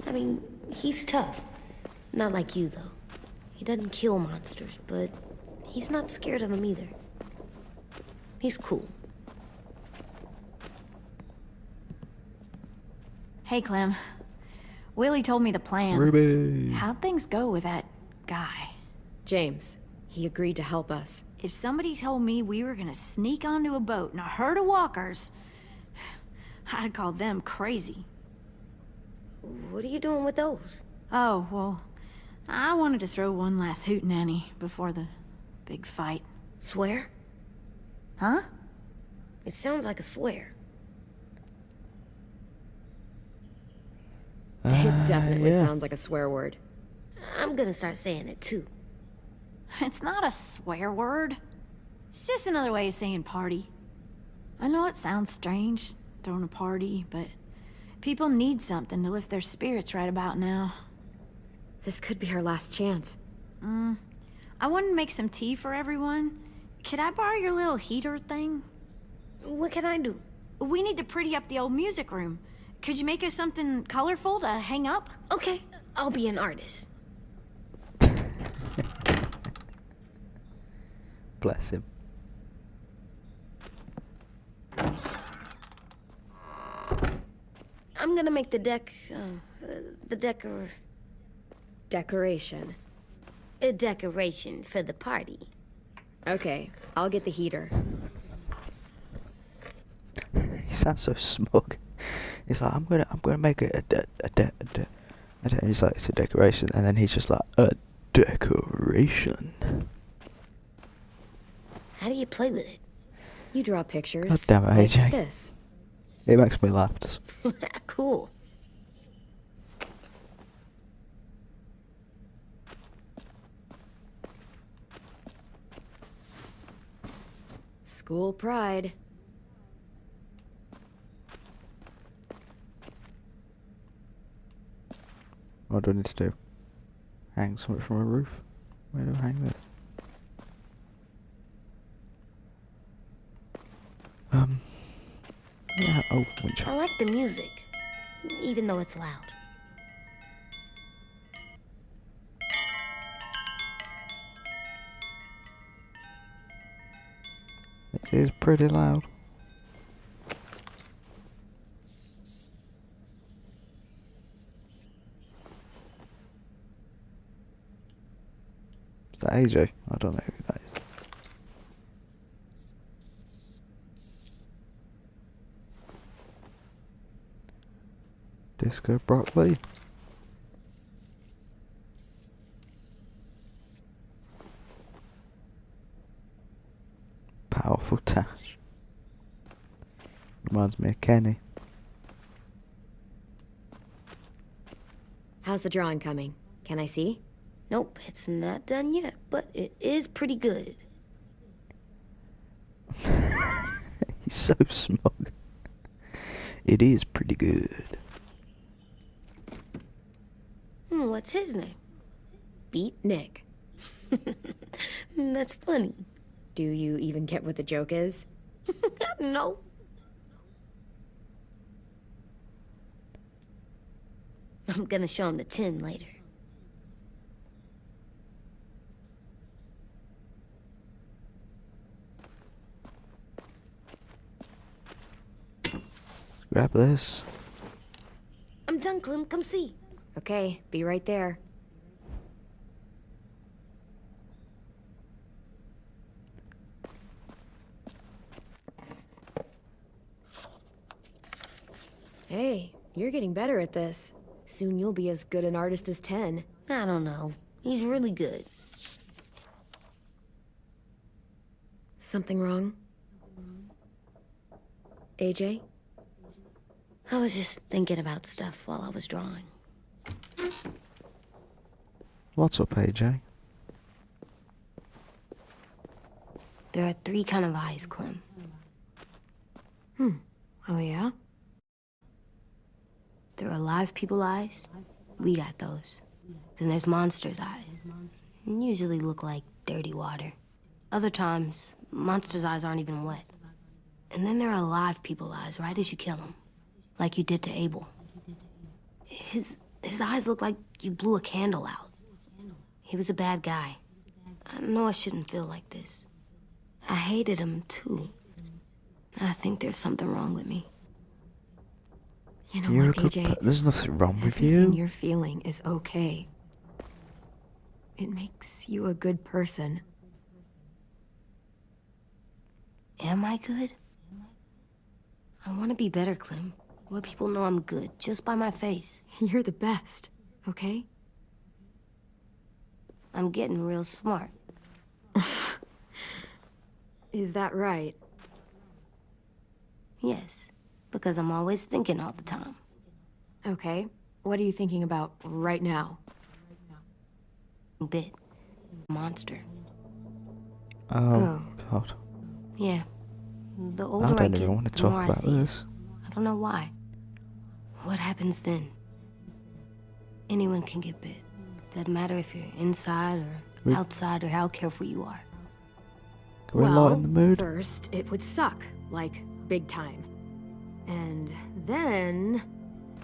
I mean, he's tough. Not like you, though. He doesn't kill monsters, but he's not scared of them either. He's cool. Hey, Clem. Willie told me the plan. Ruby! How'd things go with that guy? James, he agreed to help us. If somebody told me we were gonna sneak onto a boat in a herd of walkers, I'd call them crazy. What are you doing with those? Oh, well, I wanted to throw one last hootenanny before the big fight. Swear? Huh? It sounds like a swear. It definitely yeah. sounds like a swear word. I'm gonna start saying it too. It's not a swear word. It's just another way of saying party. I know it sounds strange, throwing a party, but people need something to lift their spirits right about now. This could be our last chance. I wanted to make some tea for everyone. Could I borrow your little heater thing? What can I do? We need to pretty up the old music room. Could you make us something colorful to hang up? Okay, I'll be an artist. Bless him. I'm gonna make the Decoration. a decoration for the party. Okay, I'll get the heater. He sounds so smug. He's like, I'm gonna make it and he's like, it's a decoration, and then he's just like, a decoration. How do you play with it? You draw pictures. God damn it, like AJ. this. It makes me laugh. Cool. School pride. What do I need to do? Hang something from a roof? Where do I hang this? Yeah, oh, winch. I like the music, even though it's loud. It is pretty loud. Is that AJ? I don't know who that is. Disco broccoli. Powerful Tash. Reminds me of Kenny. How's the drawing coming? Can I see? Nope, it's not done yet, but it is pretty good. He's so smug. It is pretty good. What's his name? Beat Nick. That's funny. Do you even get what the joke is? No. I'm gonna show him the tin later. Grab this. I'm done, Clem. Come see. Okay, be right there. Hey, you're getting better at this. Soon you'll be as good an artist as 10. I don't know. He's really good. Something wrong? AJ? I was just thinking about stuff while I was drawing. What's up, AJ? There are 3 kind of eyes, Clem. Oh yeah? There are live people eyes. We got those. Then there's monsters' eyes. Usually look like dirty water. Other times, monsters' eyes aren't even wet. And then there are live people eyes right as you kill them. Like you did to Abel. His eyes look like you blew a candle out. He was a bad guy. I know I shouldn't feel like this. I hated him, too. I think there's something wrong with me. You know You're what, a good AJ? There's nothing wrong with Everything you. you're feeling is okay. It makes you a good person. Am I good? I want to be better, Clem. Where people know I'm good, just by my face. You're the best, okay? I'm getting real smart. Is that right? Yes, because I'm always thinking all the time. Okay. What are you thinking about right now? Bit. Monster. Oh, God. Yeah. The I older I don't get, even want to the talk more I about see it. this. I don't know why. What happens then? Anyone can get bit. Doesn't matter if you're inside or outside or how careful you are. We're not in the mood. First, it would suck, like big time. And then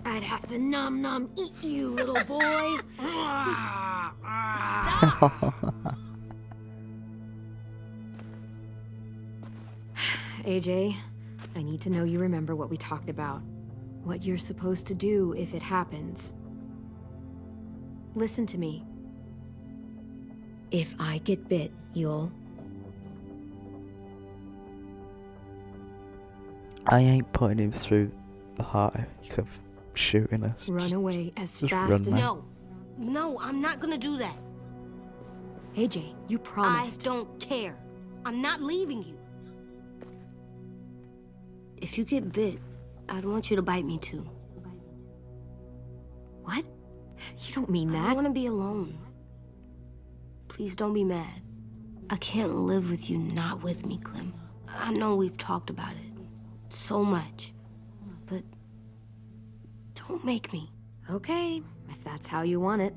I'd have to nom eat you, little boy. Stop! AJ, I need to know you remember what we talked about. What you're supposed to do if it happens. Listen to me. If I get bit, you'll... I ain't putting him through the heart of shooting us. run away as just fast run, as... man. No, I'm not gonna do that. AJ, you promised. I don't care. I'm not leaving you. If you get bit, I'd want you to bite me too. What? You don't mean I that. want to be alone. Please don't be mad. I can't live with you not with me, Clem. I know we've talked about it so much, but don't make me. Okay, if that's how you want it.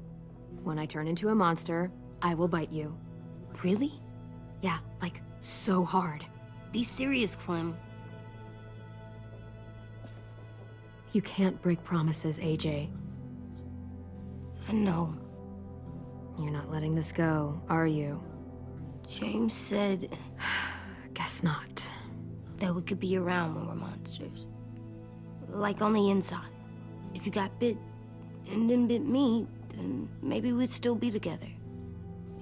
When I turn into a monster, I will bite you. Really? Yeah, like so hard. Be serious, Clem. You can't break promises, AJ. I know. You're not letting this go, are you? James said Guess not. that we could be around when we're monsters. Like on the inside. If you got bit and then bit me, then maybe we'd still be together.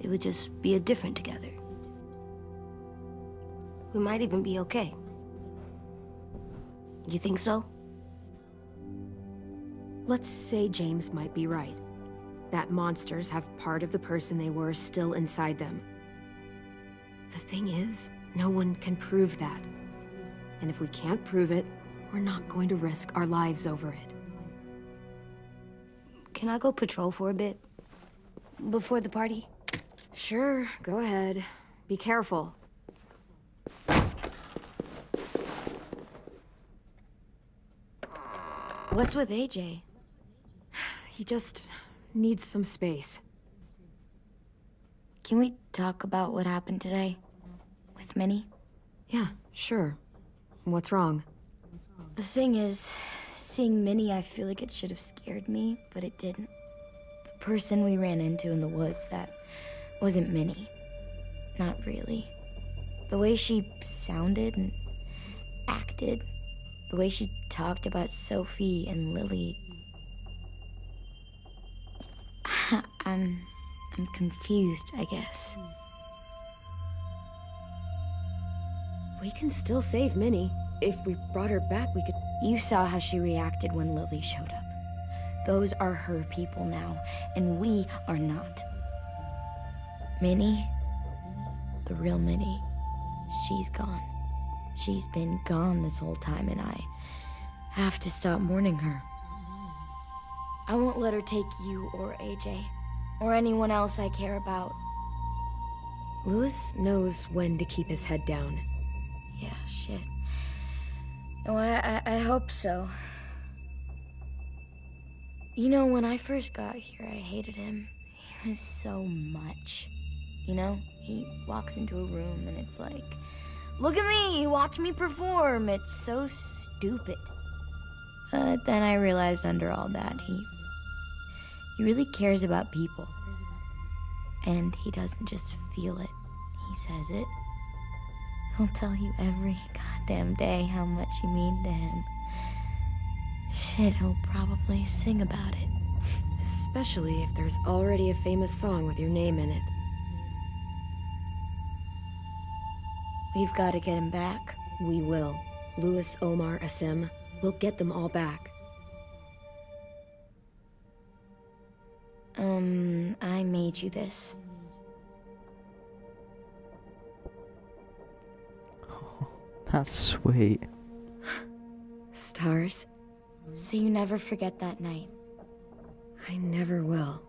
It would just be a different together. We might even be okay. You think so? Let's say James might be right. That monsters have part of the person they were still inside them. The thing is, no one can prove that. And if we can't prove it, we're not going to risk our lives over it. can I go patrol for a bit? Before the party? Sure, go ahead. Be careful. What's with AJ? He just needs some space. Can we talk about what happened today? With Minnie? Yeah, sure. What's wrong? The thing is, seeing Minnie, I feel like it should have scared me, but it didn't. The person we ran into in the woods, that wasn't Minnie. Not really. The way she sounded and acted, the way she talked about Sophie and Lily. I'm confused, I guess. We can still save Minnie. If we brought her back, we could... You saw how she reacted when Lily showed up. Those are her people now, and we are not. Minnie, the real Minnie, she's gone. She's been gone this whole time, and I have to stop mourning her. I won't let her take you or AJ, or anyone else I care about. Louis knows when to keep his head down. Yeah, shit. No, I hope so. You know, when I first got here, I hated him. He was so much. You know, he walks into a room and it's like, look at me, watch me perform. It's so stupid. But then I realized under all that, he really cares about people. And he doesn't just feel it, he says it. He'll tell you every goddamn day how much you mean to him. Shit, he'll probably sing about it. Especially if there's already a famous song with your name in it. We've got to get him back. We will. Louis, Omar, Asim. We'll get them all back. I made you this. That's sweet. Stars? So you never forget that night. I never will.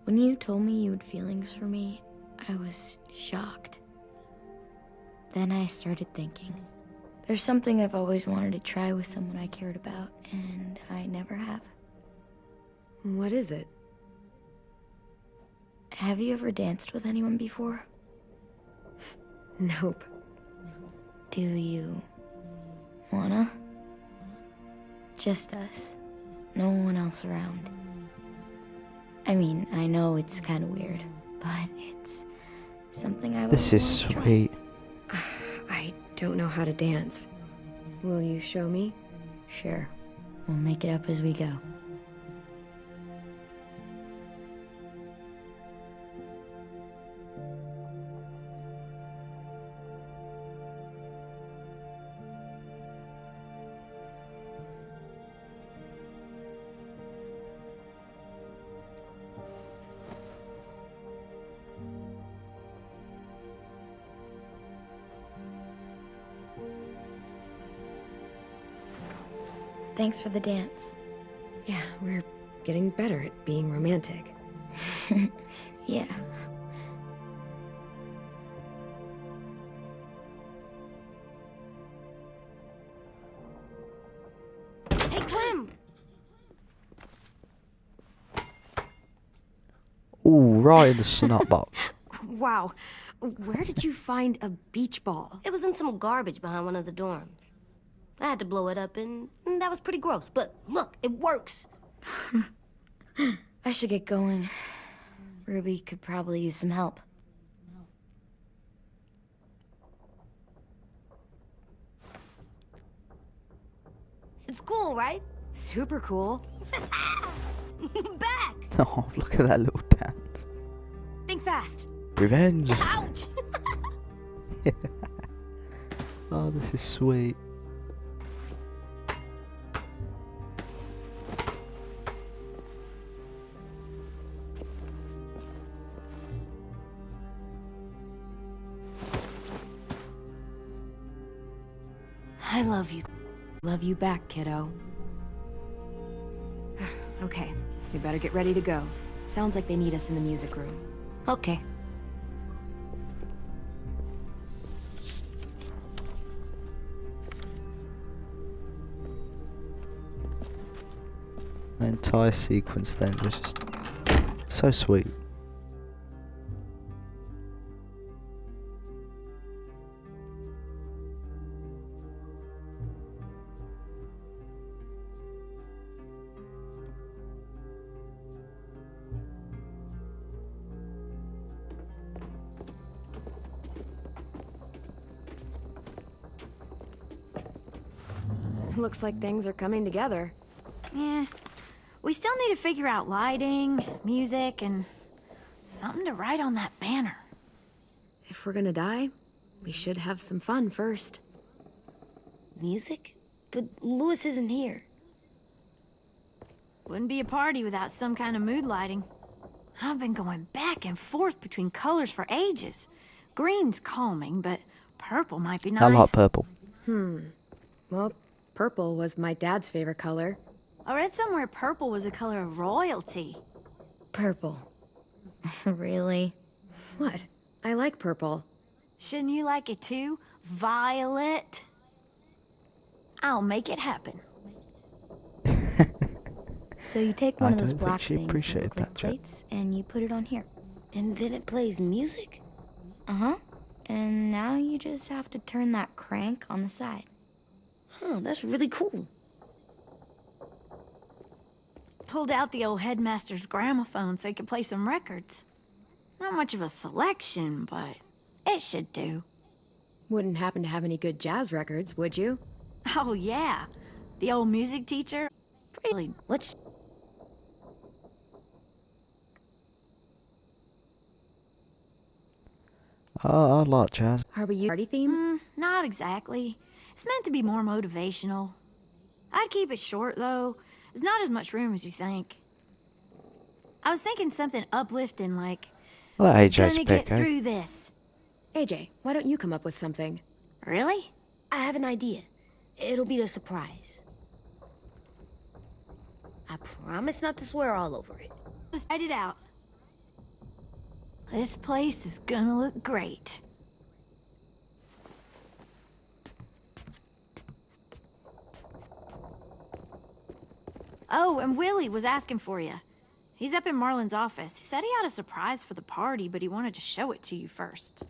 When you told me you had feelings for me, I was shocked. Then I started thinking. There's something I've always wanted to try with someone I cared about, and I never have. What is it? Have you ever danced with anyone before? Nope. Do you wanna? Just us. No one else around. I mean, I know it's kind of weird, but it's something I This is wanna try. sweet. I don't know how to dance. Will you show me? Sure. We'll make it up as we go. Thanks for the dance. Yeah, we're getting better at being romantic. Yeah. Hey, Clem! Ooh, right in the snot box. Wow. Where did you find a beach ball? It was in some garbage behind one of the dorms. I had to blow it up, and that was pretty gross. But look, it works. I should get going. Ruby could probably use some help. It's cool, right? Super cool. Back! Oh, look at that little dance. Think fast. Revenge. Ouch! Oh, this is sweet. I love you. Love you back, kiddo. Okay, we better get ready to go. Sounds like they need us in the music room. Okay. The entire sequence then was just so sweet. Looks like things are coming together. Yeah. We still need to figure out lighting, music, and something to write on that banner. If we're gonna die, we should have some fun first. Music? But Louis isn't here. Wouldn't be a party without some kind of mood lighting. I've been going back and forth between colors for ages. Green's calming, but purple might be nice. I like purple. Well, purple was my dad's favorite color. I read somewhere purple was a color of royalty. Purple. Really? What? I like purple. Shouldn't you like it too? Violet? I'll make it happen. So you take one of those don't think black she things that appreciated look like that, Jack. plates, and you put it on here. And then it plays music? Uh-huh. And now you just have to turn that crank on the side. Huh, that's really cool. Pulled out the old headmaster's gramophone so he could play some records. Not much of a selection, but it should do. Wouldn't happen to have any good jazz records, would you? Oh, yeah. The old music teacher. Really. What's... I like jazz. Are we party theme? Not exactly. It's meant to be more motivational. I'd keep it short, though. There's not as much room as you think. I was thinking something uplifting like, Let AJ gonna get pick, eh? through this. AJ, why don't you come up with something? Really? I have an idea. It'll be a surprise. I promise not to swear all over it. Just write it out. This place is gonna look great. Oh, and Willie was asking for you. He's up in Marlin's office. He said he had a surprise for the party, but he wanted to show it to you first.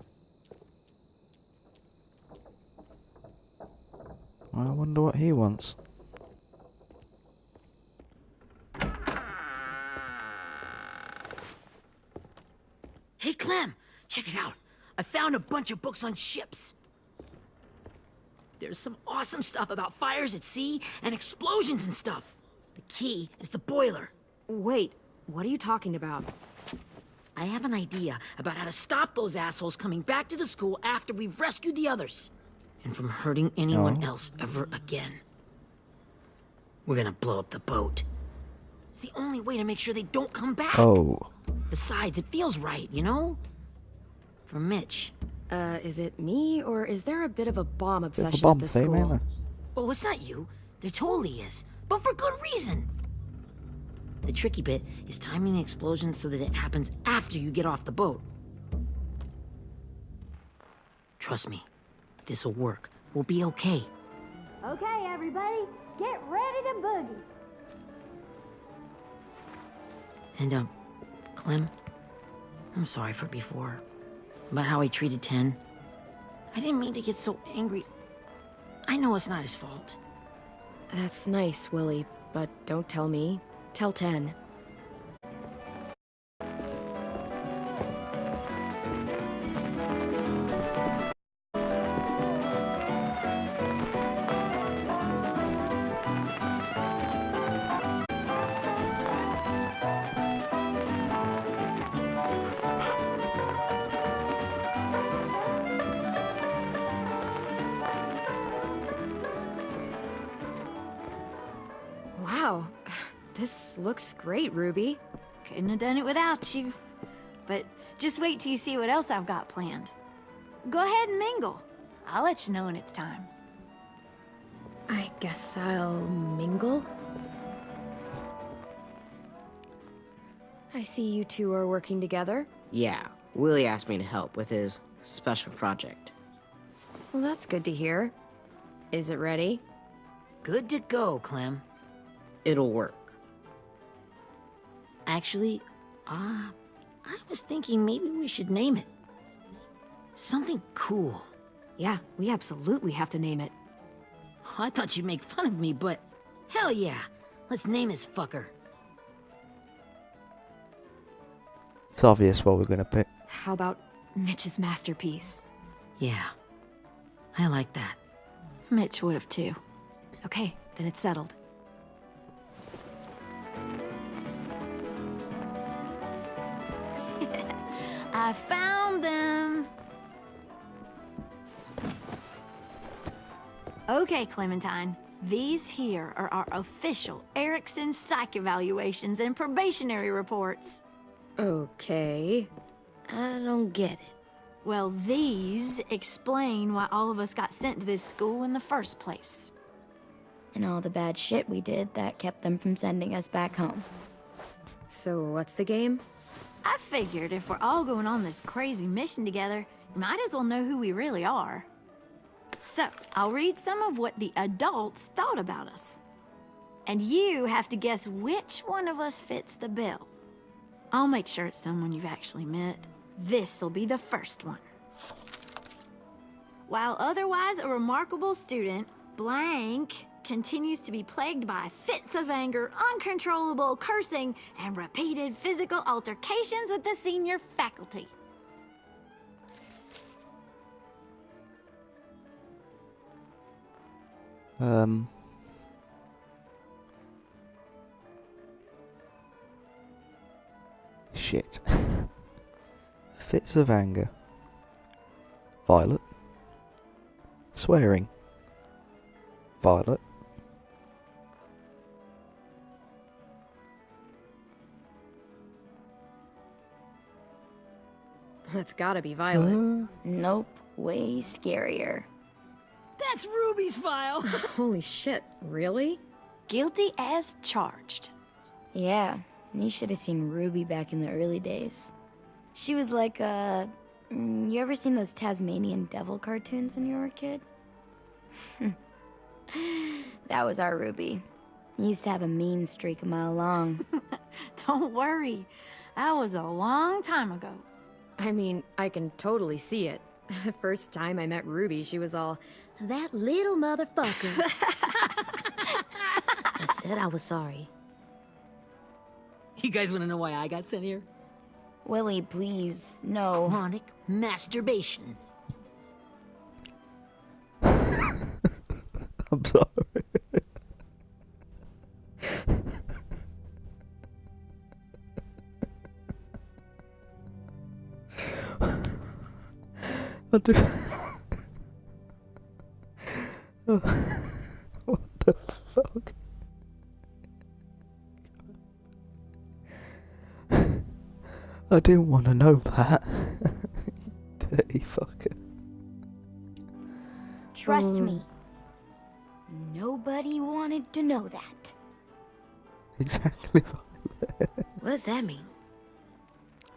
I wonder what he wants. Hey, Clem, check it out. I found a bunch of books on ships. There's some awesome stuff about fires at sea and explosions and stuff. The key is the boiler. Wait, what are you talking about? I have an idea about how to stop those assholes coming back to the school after we've rescued the others. And from hurting anyone else ever again. We're gonna blow up the boat. It's the only way to make sure they don't come back. Oh. Besides, it feels right, you know? For Mitch. Is it me, or is there a bit of a bomb Bit of a obsession bomb at the thing, school? ain't there? Oh, it's not you. There totally is. But for good reason. The tricky bit is timing the explosion so that it happens after you get off the boat. Trust me, this'll work. We'll be okay. Okay, everybody, get ready to boogie. And, Clem, I'm sorry for before. About how I treated Ten. I didn't mean to get so angry. I know it's not his fault. That's nice, Willie, but don't tell me. Tell 10. Wow, this looks great, Ruby. Couldn't have done it without you. But just wait till you see what else I've got planned. Go ahead and mingle. I'll let you know when it's time. I guess I'll mingle? I see you two are working together. Yeah, Willie asked me to help with his special project. Well, that's good to hear. Is it ready? Good to go, Clem. It'll work. Actually, I was thinking maybe we should name it. Something cool. Yeah, we absolutely have to name it. I thought you'd make fun of me, but hell yeah. Let's name this fucker. It's obvious what we're gonna pick. How about Mitch's masterpiece? Yeah, I like that. Mitch would have too. Okay, then it's settled. I found them! Okay, Clementine. These here are our official Erickson psych evaluations and probationary reports. Okay. I don't get it. Well, these explain why all of us got sent to this school in the first place. And all the bad shit we did that kept them from sending us back home. So what's the game? I figured if we're all going on this crazy mission together, we might as well know who we really are. So, I'll read some of what the adults thought about us. And you have to guess which one of us fits the bill. I'll make sure it's someone you've actually met. This'll be the first one. While otherwise a remarkable student, blank continues to be plagued by fits of anger, uncontrollable cursing, and repeated physical altercations with the senior faculty. Shit. Fits of anger. Violet. Swearing. Violet. That's gotta be Violet. Nope, way scarier. That's Ruby's file. Holy shit, really? Guilty as charged. Yeah, you should have seen Ruby back in the early days. She was like, you ever seen those Tasmanian devil cartoons when you were a kid? That was our Ruby. Used to have a mean streak a mile long. Don't worry. That was a long time ago. I mean, I can totally see it. The first time I met Ruby, she was all, that little motherfucker. I said I was sorry. You guys want to know why I got sent here? Willie, please, no. Chronic masturbation. I'm sorry. I do. Oh, what the fuck? I didn't want to know that. Dirty fucker. Trust me. Nobody wanted to know that. Exactly. What does that mean?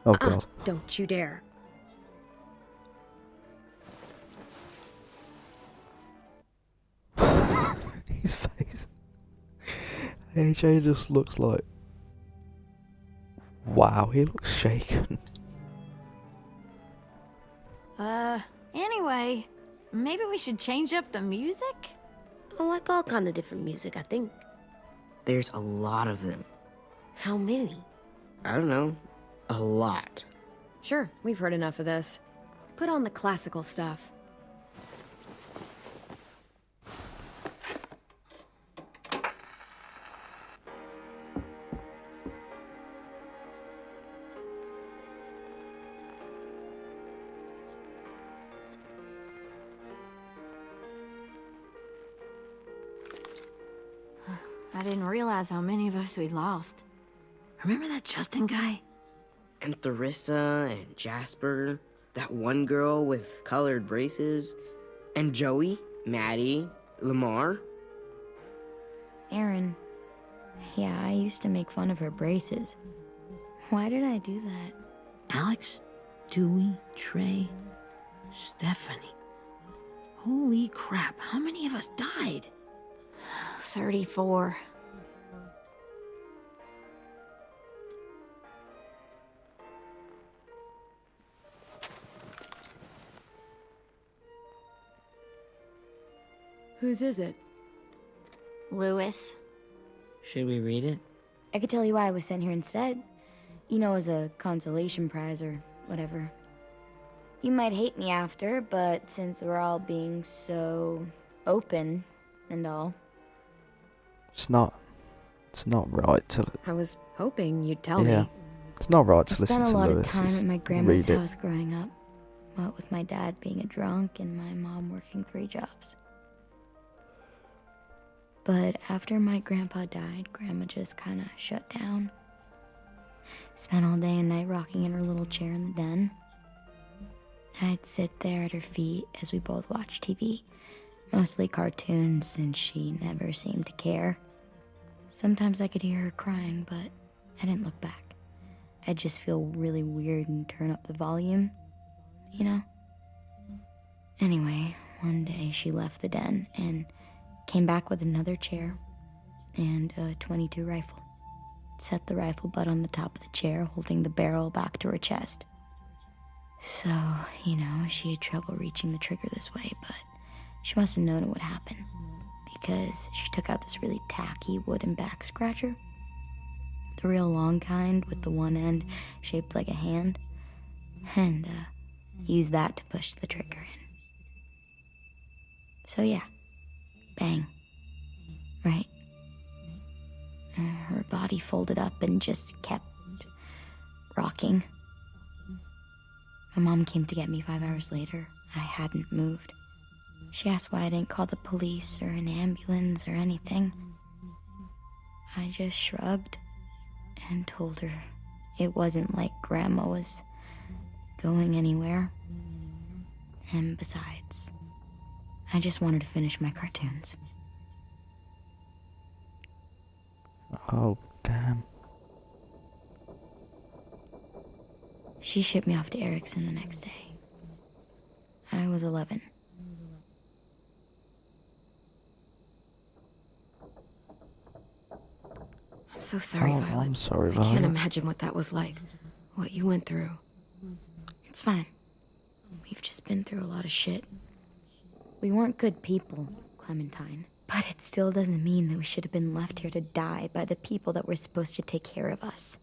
Oh god. Don't you dare. His face. AJ just looks like... Wow, he looks shaken. Anyway, maybe we should change up the music? I like all kind of different music, I think. There's a lot of them. How many? I don't know. A lot. Sure, we've heard enough of this. Put on the classical stuff. I didn't realize how many of us we'd lost. Remember that Justin guy? And Theresa and Jasper. That one girl with colored braces. And Joey, Maddie, Lamar. Erin. Yeah, I used to make fun of her braces. Why did I do that? Alex, Dewey, Trey, Stephanie. Holy crap, how many of us died? 34. Whose is it? Lewis. Should we read it? I could tell you why I was sent here instead. You know, as a consolation prize or whatever. You might hate me after, but since we're all being so open and all. It's not right to. I was hoping you'd tell Yeah. me. It's not right to I listen spent a to lot Lewis. of time It's- at my grandma's read it. house growing up. What with my dad being a drunk and my mom working 3 jobs. But after my grandpa died, Grandma just kind of shut down. Spent all day and night rocking in her little chair in the den. I'd sit there at her feet as we both watched TV. Mostly cartoons, since she never seemed to care. Sometimes I could hear her crying, but I didn't look back. I'd just feel really weird and turn up the volume, you know? Anyway, one day she left the den and came back with another chair and a .22 rifle. Set the rifle butt on the top of the chair, holding the barrel back to her chest. So, you know, she had trouble reaching the trigger this way, but she must have known it would happen, because she took out this really tacky wooden back scratcher. The real long kind with the one end shaped like a hand, and used that to push the trigger in. So yeah, bang. Right. Her body folded up and just kept rocking. My mom came to get me 5 hours later. I hadn't moved. She asked why I didn't call the police or an ambulance or anything. I just shrugged and told her it wasn't like Grandma was going anywhere. And besides, I just wanted to finish my cartoons. Oh, damn. She shipped me off to Erickson the next day. I was 11. I'm so sorry, Oh, Violet. I'm sorry, I can't Violet. imagine what that was like. What you went through. It's fine. We've just been through a lot of shit. We weren't good people, Clementine. But it still doesn't mean that we should have been left here to die by the people that were supposed to take care of us.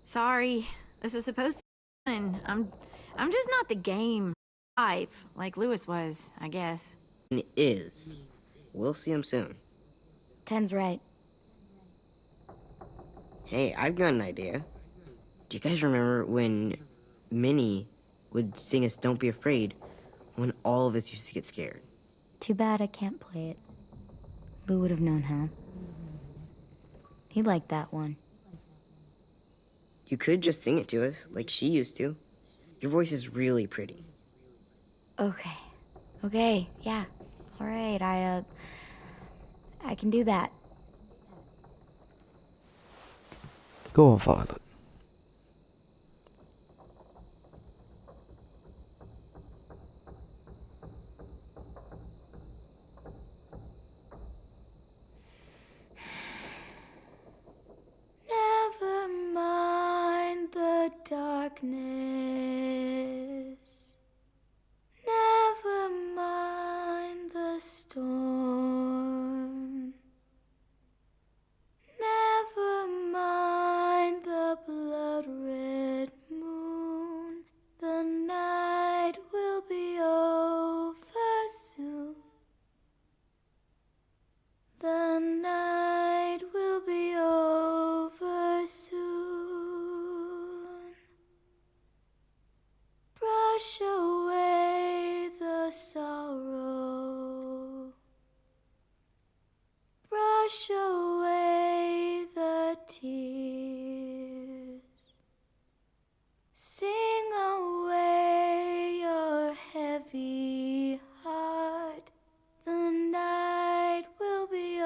Sorry, this is supposed to be fun. I'm just not the game type like Lewis was, I guess. It is. We'll see him soon. 10's right. Hey, I've got an idea. Do you guys remember when Minnie would sing us Don't Be Afraid when all of us used to get scared? Too bad I can't play it. Lou would have known how. He liked that one. You could just sing it to us, like she used to. Your voice is really pretty. Okay. Okay, yeah. Alright, I can do that. Go on, Violet. Never mind the darkness. Never mind the storm. Never mind the blood-red moon. The night will be over soon. The night will be over soon. Brush away the sorrow. Brush away the tears. Sing away your heavy heart. The night will be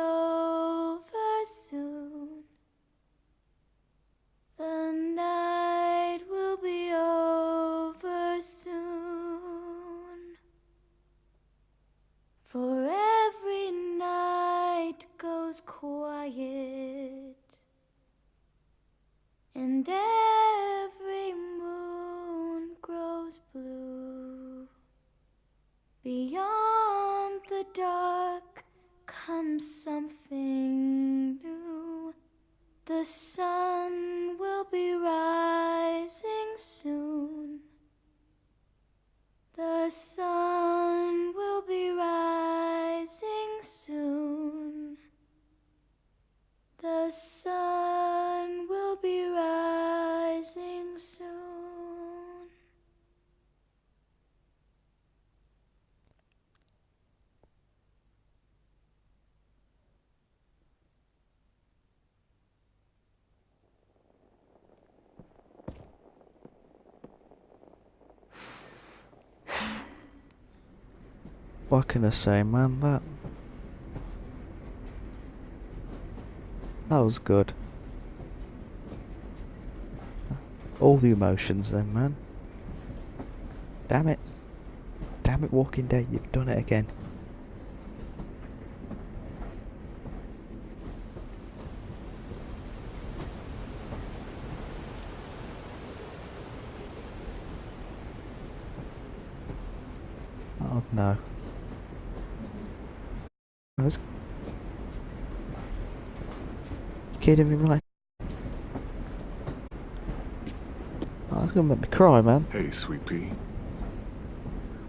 grows quiet, and every moon grows blue. Beyond the dark comes something new. The sun will be rising soon. The sun will be rising soon. The sun will be rising soon. What can I say, man? That was good. All the emotions then, man. Damn it. Damn it, Walking Dead, you've done it again. Oh no. I was kidding me, right? Oh, that's gonna make me cry, man. Hey, Sweet Pea.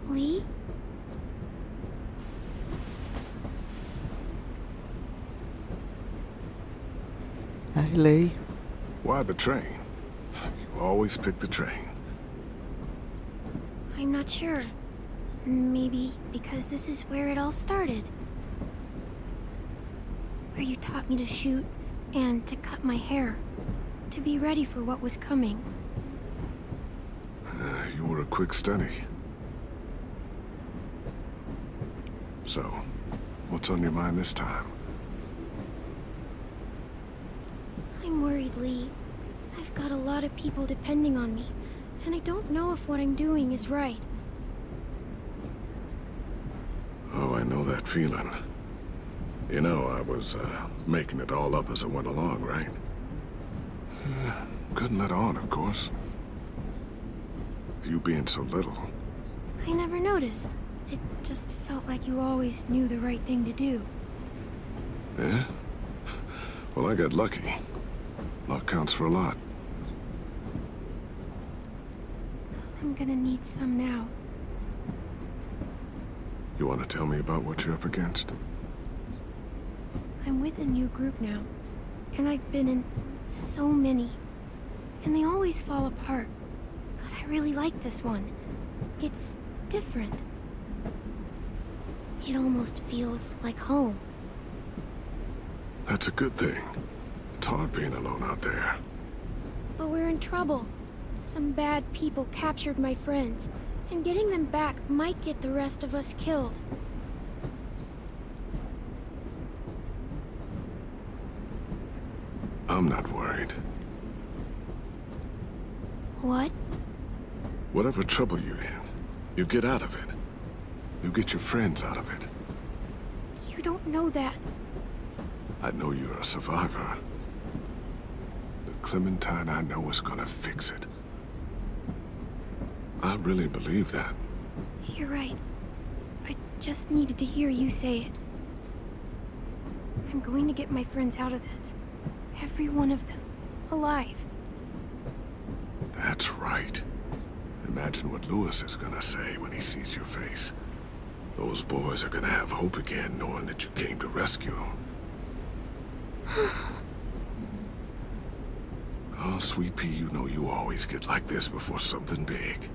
Lee? Hey, Lee. Why the train? You always pick the train. I'm not sure. Maybe because this is where it all started. Where you taught me to shoot and to cut my hair. To be ready for what was coming. You were a quick study. So, what's on your mind this time? I'm worried, Lee. I've got a lot of people depending on me, and I don't know if what I'm doing is right. Oh, I know that feeling. You know, I was making it all up as I went along, right? Couldn't let on, of course. With you being so little. I never noticed. It just felt like you always knew the right thing to do. Yeah? Well, I got lucky. Luck counts for a lot. I'm gonna need some now. You want to tell me about what you're up against? I'm with a new group now, and I've been in so many, and they always fall apart. But I really like this one. It's different. It almost feels like home. That's a good thing. It's hard being alone out there. But we're in trouble. Some bad people captured my friends, and getting them back might get the rest of us killed. I'm not worried. What? Whatever trouble you're in, you get out of it. You get your friends out of it. You don't know that. I know you're a survivor. The Clementine I know is gonna fix it. I really believe that. You're right. I just needed to hear you say it. I'm going to get my friends out of this. Every one of them. Alive. That's right. Imagine what Lewis is gonna say when he sees your face. Those boys are gonna have hope again, knowing that you came to rescue them. Oh, Sweet Pea, you know you always get like this before something big.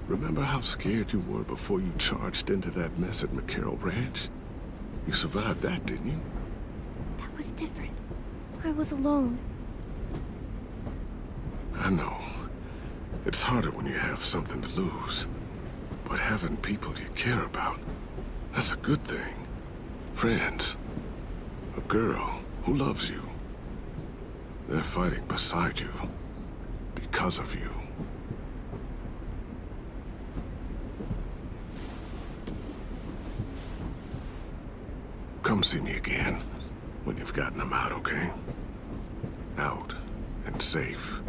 Remember how scared you were before you charged into that mess at McCarroll Ranch? You survived that, didn't you? That was different. I was alone. I know. It's harder when you have something to lose. But having people you care about, that's a good thing. Friends. A girl who loves you. They're fighting beside you. Because of you. Come see me again. when you've gotten them out, okay? Out and safe.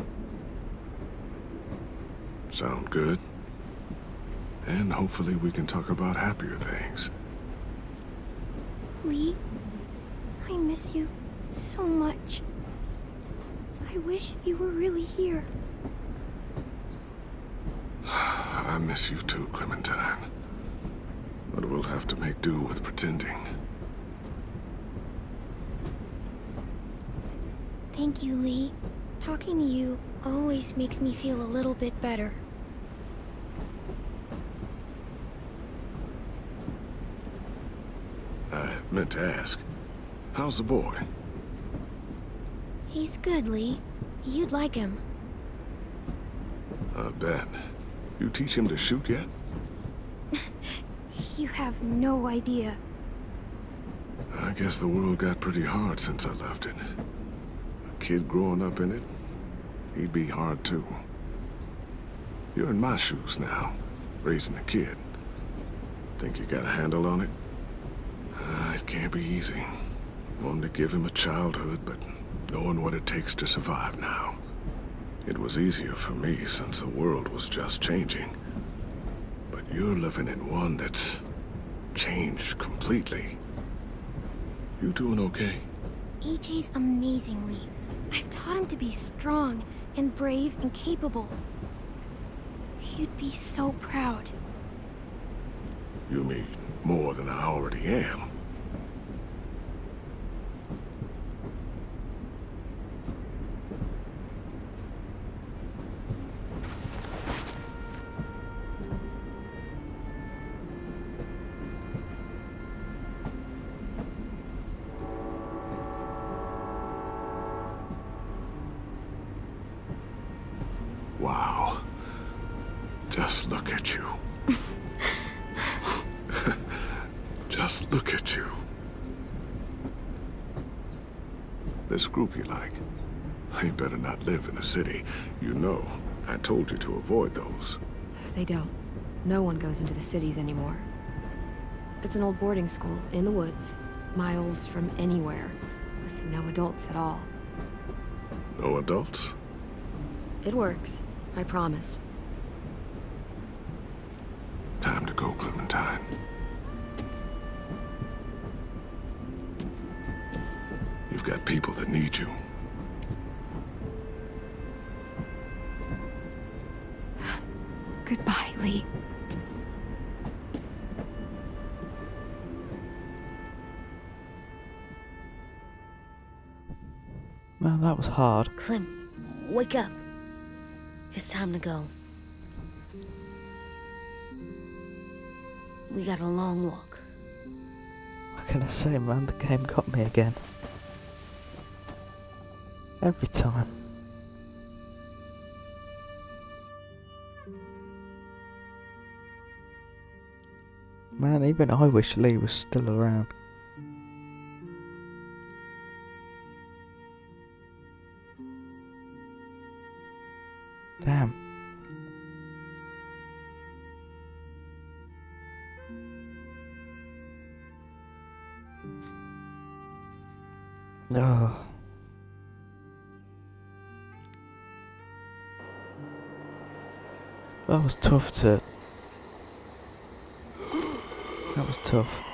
Sound good? And hopefully we can talk about happier things. Lee, I miss you so much. I wish you were really here. I miss you too, Clementine. But we'll have to make do with pretending. Thank you, Lee. Talking to you always makes me feel a little bit better. I meant to ask, how's the boy? He's good, Lee. You'd like him. I bet. You teach him to shoot yet? You have no idea. I guess the world got pretty hard since I left it. A kid growing up in it, he'd be hard too. You're in my shoes now, raising a kid. Think you got a handle on it? It can't be easy. Wanting to give him a childhood, but knowing what it takes to survive now. It was easier for me since the world was just changing. But you're living in one that's changed completely. You doing okay? AJ's amazing, Lee. I've taught him to be strong and brave and capable. He'd be so proud. You mean more than I already am? Wow. Just look at you. Just look at you. This group you like, they better not live in the city. You know, I told you to avoid those. They don't. No one goes into the cities anymore. It's an old boarding school in the woods, miles from anywhere, with no adults at all. No adults? It works, I promise. Time to go, Clementine. You've got people that need you. Goodbye, Lee. Man, that was hard. Clem, wake up. It's time to go. We got a long walk. What can I say, man? The game got me again. Every time. Man, even I wish Lee was still around. Damn. Oh. That was tough to... That was tough.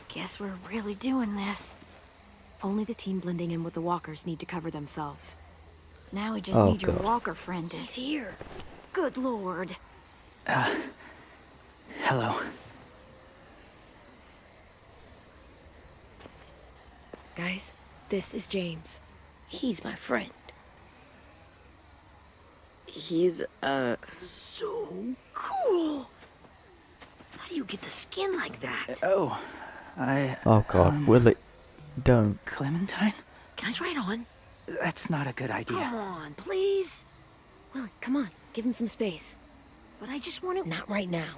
Guess we're really doing this. Only the team blending in with the walkers need to cover themselves. Now we just Oh, need your God. walker friend. He's here. Good lord. Hello. Guys, this is James. He's my friend. He's, So cool. How do you get the skin like that? Oh, I... Oh god, will it? Don't. Clementine? Can I try it on? That's not a good idea. Come on, please. Willie, come on. Give him some space. But I just want to... Not right now.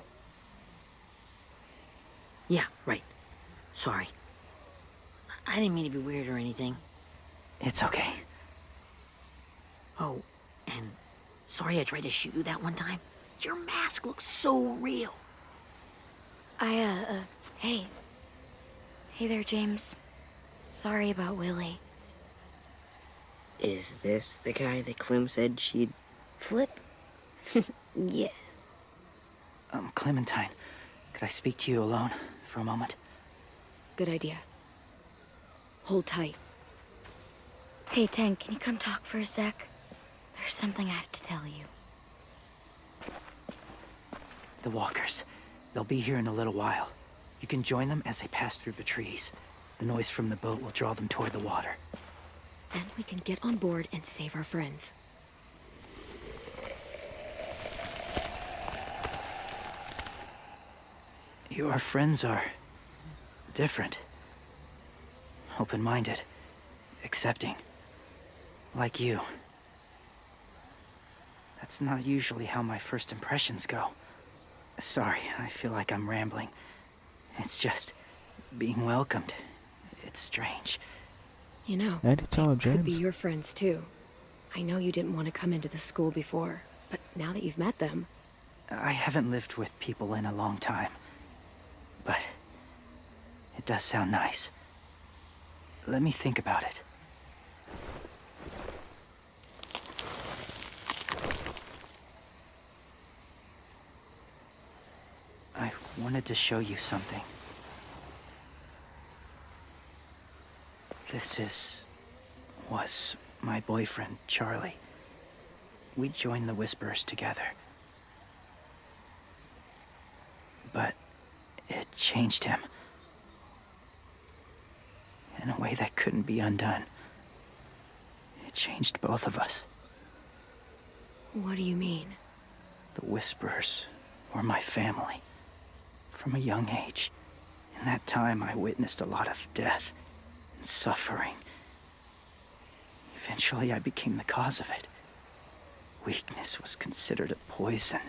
Yeah, right. Sorry. I didn't mean to be weird or anything. It's okay. Oh, and sorry I tried to shoot you that one time. Your mask looks so real. Hey. Hey there, James. Sorry about Willie. Is this the guy that Clem said she'd... Flip? Yeah. Clementine, could I speak to you alone for a moment? Good idea. Hold tight. Hey, Tank, can you come talk for a sec? There's something I have to tell you. The walkers. They'll be here in a little while. You can join them as they pass through the trees. The noise from the boat will draw them toward the water. Then we can get on board and save our friends. Your friends are... different. Open-minded. Accepting. Like you. That's not usually how my first impressions go. Sorry, I feel like I'm rambling. It's just... being welcomed. It's strange. You know, Anytime, they could be James. your friends too. I know you didn't want to come into the school before, but now that you've met them... I haven't lived with people in a long time. But... it does sound nice. Let me think about it. I wanted to show you something. was my boyfriend, Charlie. We joined the Whisperers together. But it changed him. In a way that couldn't be undone. It changed both of us. What do you mean? The Whisperers were my family. From a young age. In that time, I witnessed a lot of death and suffering. Eventually, I became the cause of it. Weakness was considered a poison.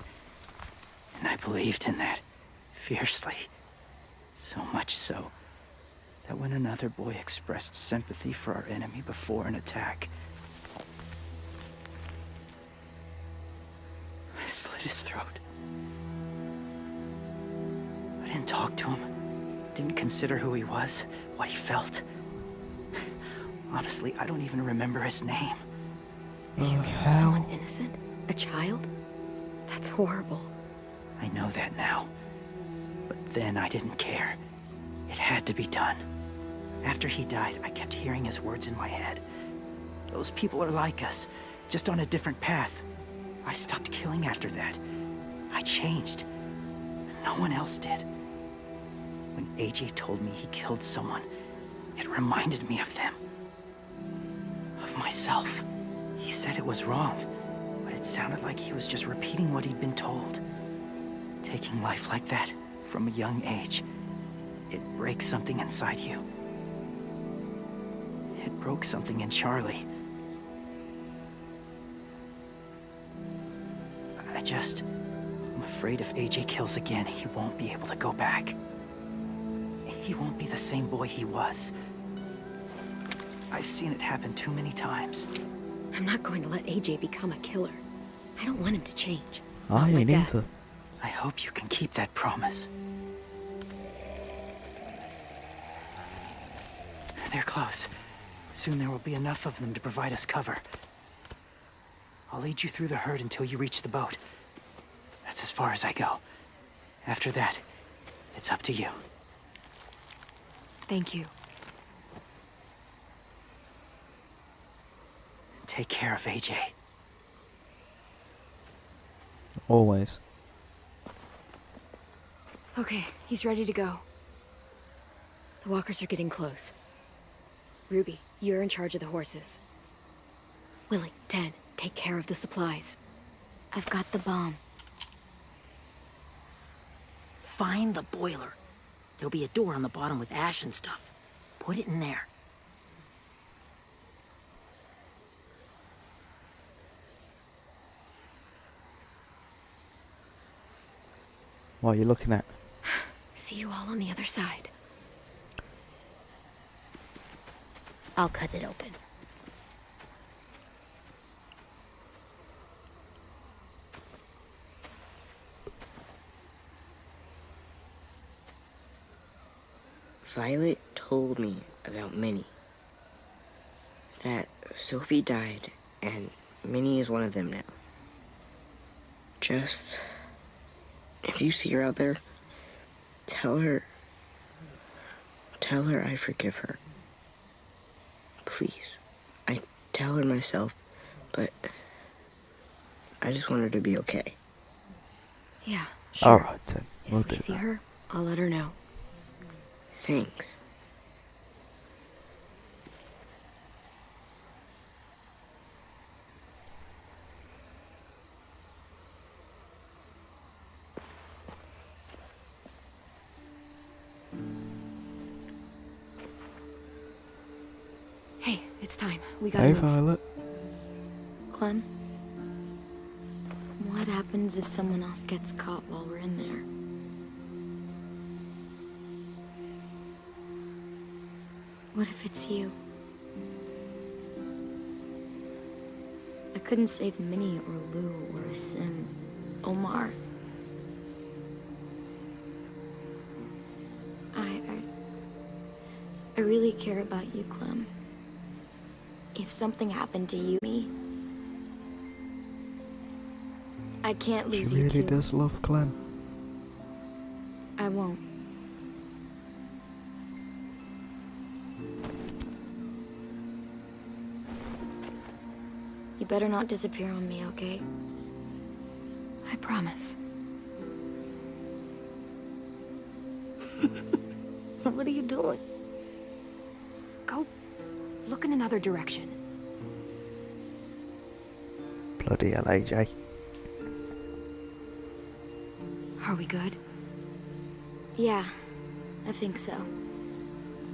And I believed in that fiercely. So much so that when another boy expressed sympathy for our enemy before an attack, I slit his throat. I didn't talk to him. Didn't consider who he was, what he felt. Honestly, I don't even remember his name. You killed someone innocent? A child? That's horrible. I know that now. But then I didn't care. It had to be done. After he died, I kept hearing his words in my head. Those people are like us, just on a different path. I stopped killing after that. I changed. No one else did. When AJ told me he killed someone, it reminded me of them. Of myself. He said it was wrong, but it sounded like he was just repeating what he'd been told. Taking life like that, from a young age, it breaks something inside you. It broke something in Charlie. I'm afraid if AJ kills again, he won't be able to go back. He won't be the same boy he was. I've seen it happen too many times. I'm not going to let AJ become a killer. I don't want him to change. I ain't either. I hope you can keep that promise. They're close. Soon there will be enough of them to provide us cover. I'll lead you through the herd until you reach the boat. That's as far as I go. After that, it's up to you. Thank you. Take care of AJ. Always. Okay, he's ready to go. The walkers are getting close. Ruby, you're in charge of the horses. Willie, Ted, take care of the supplies. I've got the bomb. Find the boiler. There'll be a door on the bottom with ash and stuff. Put it in there. What are you looking at? See you all on the other side. I'll cut it open. Violet told me about Minnie. That Sophie died, and Minnie is one of them now. Just, if you see her out there, tell her I forgive her. Please. I tell her myself, but I just want her to be okay. Yeah, sure. Alright then, we'll If we do see that. her, I'll let her know. Thanks. Hey, it's time. We gotta Hey, move. Violet. Clem, what happens if someone else gets caught while we're in there? What if it's you? I couldn't save Minnie or Lou or Sim, Omar. I really care about you, Clem. If something happened to you, I can't She lose you really too. does love Clem. I won't. You better not disappear on me, okay? I promise. What are you doing? Go look in another direction. Bloody hell, AJ. Are we good? Yeah, I think so.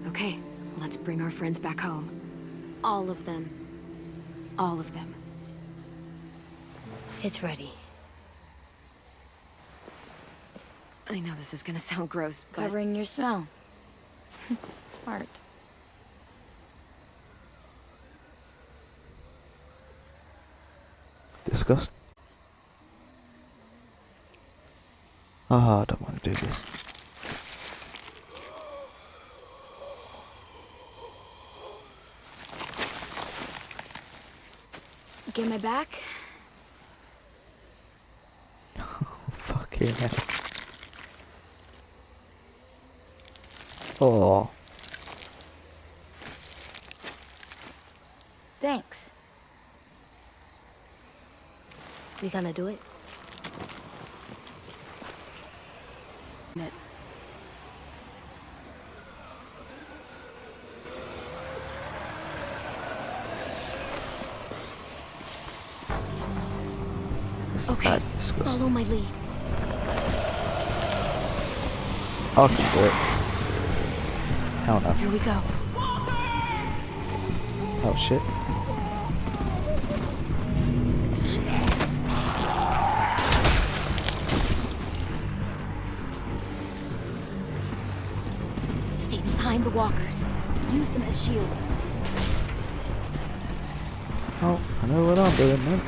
Okay, let's bring our friends back home. All of them. All of them. It's ready. I know this is gonna sound gross, but... Covering your smell. Smart. Disgust. Ah, I don't want to do this. Get my back? Fucking hell. Oh. Thanks. We gonna do it? Okay, That's disgusting. follow my lead. I can do it. Hell no. Here we go. Oh shit. Stay behind the walkers. Use them as shields. Oh, I know what I'm doing, man.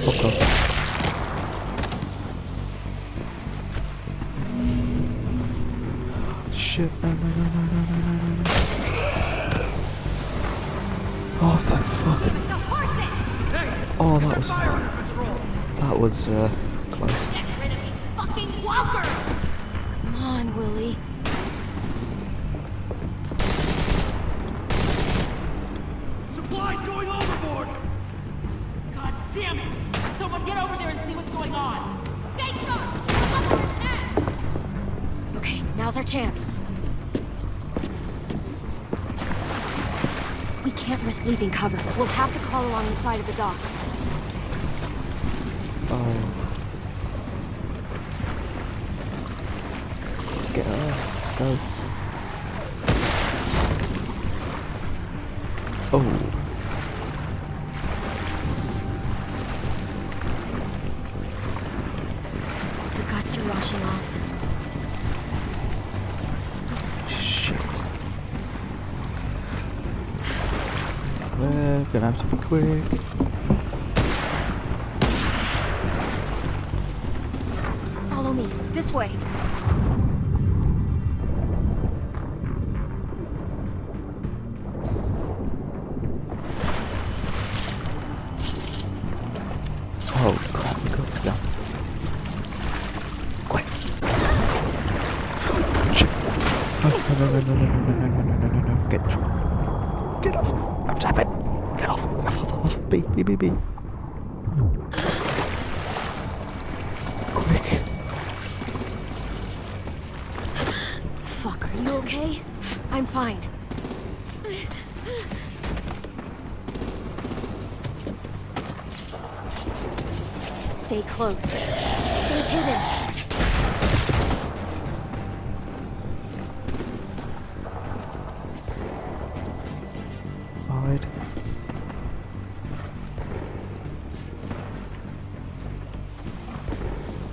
Fuck off. Shit, no. Oh, thank fuck. Oh, that was close. Fucking walker! Come on, Willie. Supplies going overboard! God damn it! Someone get over there and see what's going on! Stay sharp! Okay, now's our chance. can't risk leaving cover. We'll have to crawl along the side of the dock. Oh. Let's get her. Let's go. Oh. The guts are rushing off. Shit. We're gonna have to be quick. Follow me. This way. Oh crap, we got to go. Quick. Shit. Oh, no. Get off. I'm tapping. Get off. Off. B. Quick. Fuck, are you okay? I'm fine. Stay close. Stay hidden. Hide.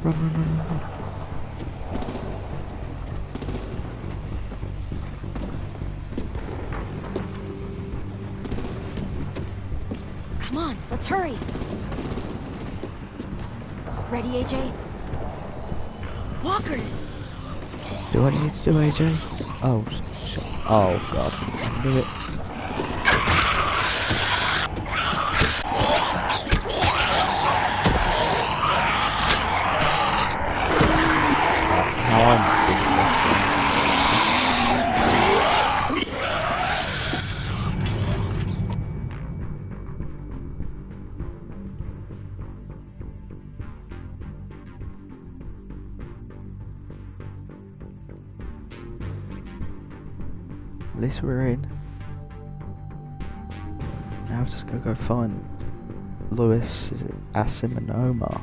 Run. Come on, let's hurry. Ready, AJ? Walkers! Do I need to do AJ? Oh, shit. Oh god. I knew it. Now I'm thinking this. At least we're in. Now I'm just gonna go find Lewis, is it Asim and Omar?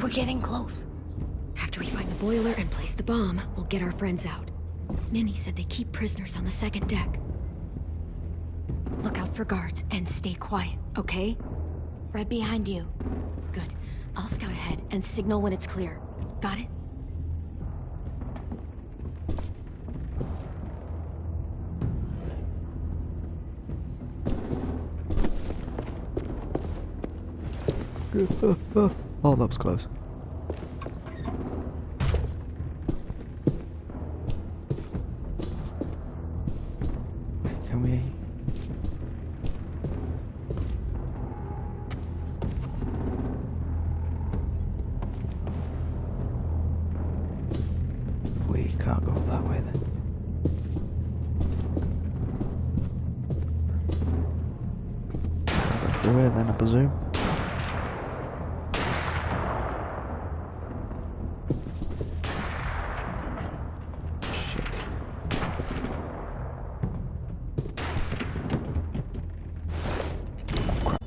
We're getting close. After we find the boiler and place the bomb, we'll get our friends out. Minnie said they keep prisoners on the second deck. Look out for guards and stay quiet, okay? Right behind you. Good. I'll scout ahead and signal when it's clear. Got it? Oh, that was close. Can we... We can't go that way then. Go through here then, I presume.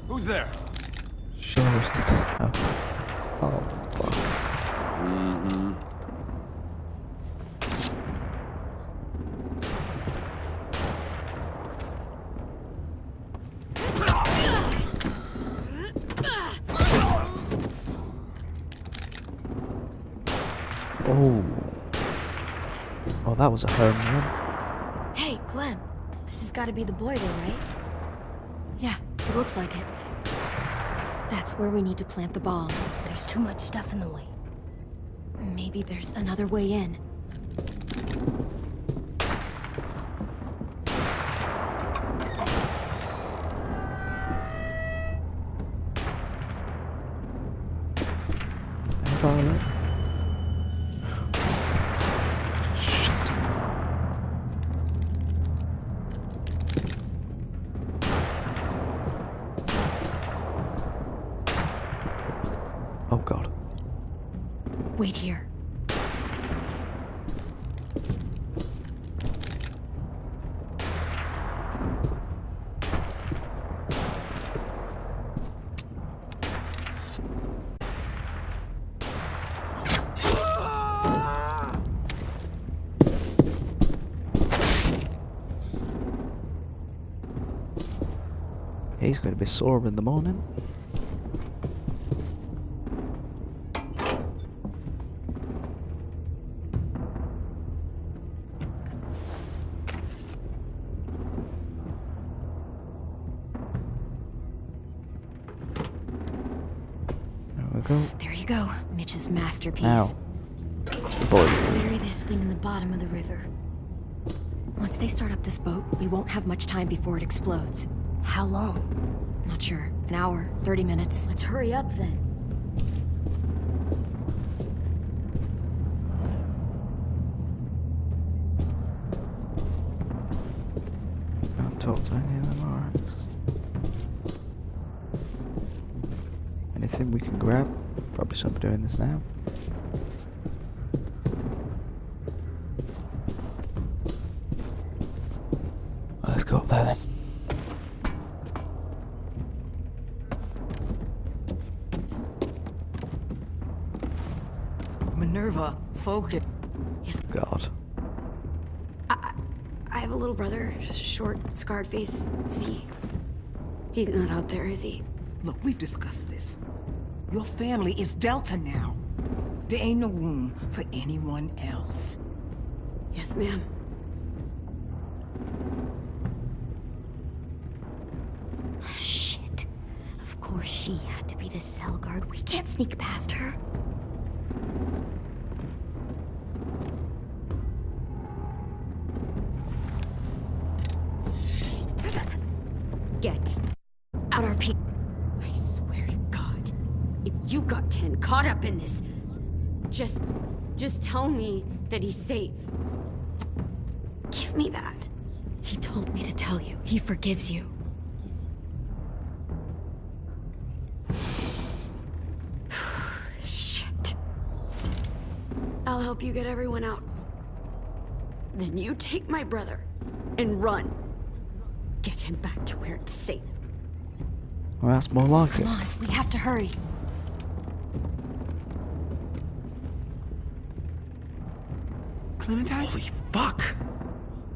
Who's there? Sheriff's oh. Oh, fuck. Mm-hmm. Oh. Oh, that was a home run. Hey, Clem. This has got to be the boiler, right? Yeah, it looks like it. That's where we need to plant the bomb. There's too much stuff in the way. Maybe there's another way in. Violet. Shit. Oh god. Wait here. He's going to be sore in the morning. There we go. There you go, Mitch's masterpiece. Ow. Boy. Bury this thing in the bottom of the river. Once they start up this boat, we won't have much time before it explodes. How long? Not sure. An hour, 30 minutes. Let's hurry up then. Can't talk to any of them, alright. Anything we can grab? Probably shouldn't be doing this now. Let's go up there then. Minerva, focus. Yes. God. I have a little brother, short, scarred face. See? He's not out there, is he? Look, we've discussed this. Your family is Delta now. There ain't no room for anyone else. Yes, ma'am. Shit. Of course she had to be the cell guard. We can't sneak past her. Get out our people. I swear to God, if you got 10 caught up in this, just tell me that he's safe. Give me that. He told me to tell you. He forgives you. Shit. I'll help you get everyone out. Then you take my brother and run. Get him back to where it's safe. Well, that's more like it. Come on, we have to hurry. Clementine? Holy fuck!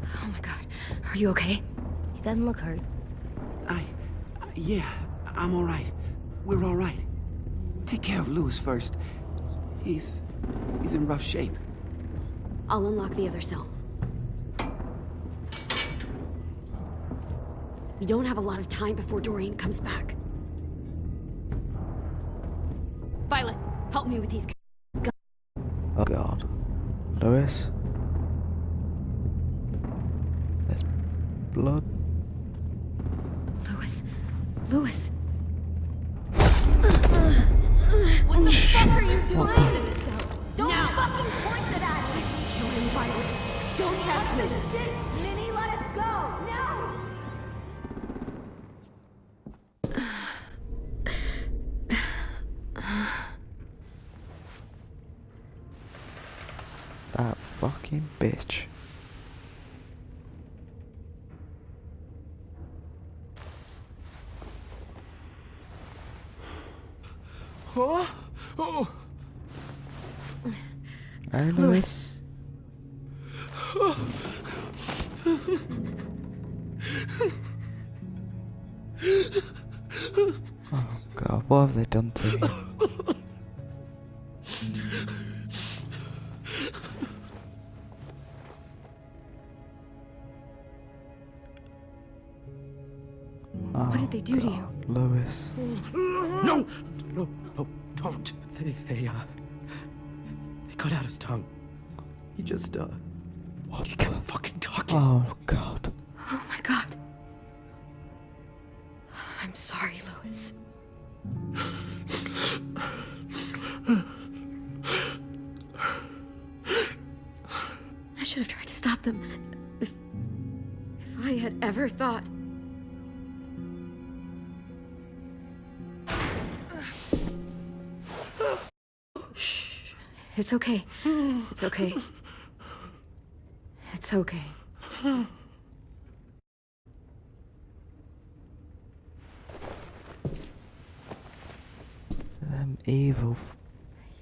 Oh my God. Are you okay? He doesn't look hurt. Yeah, I'm all right. We're all right. Take care of Louis first. He's in rough shape. I'll unlock the other cell. We don't have a lot of time before Doreen comes back. Violet, help me with these guys. Oh god. Louis? There's blood. Louis. Louis. What the fuck are you doing? What the? Don't fucking point it at me! Don't Violet. Don't test me! Minnie, let us go! No! That fucking bitch. Huh? Oh. Hey, Louis. Oh god, what have they done to me? What did they do to you? Louis. No! No, don't. They cut out his tongue. He just, What he kept fucking talking. Oh god. Oh my God. I'm sorry, Louis. I should have tried to stop them. If I had ever thought. It's okay. It's okay. It's okay. Them evil,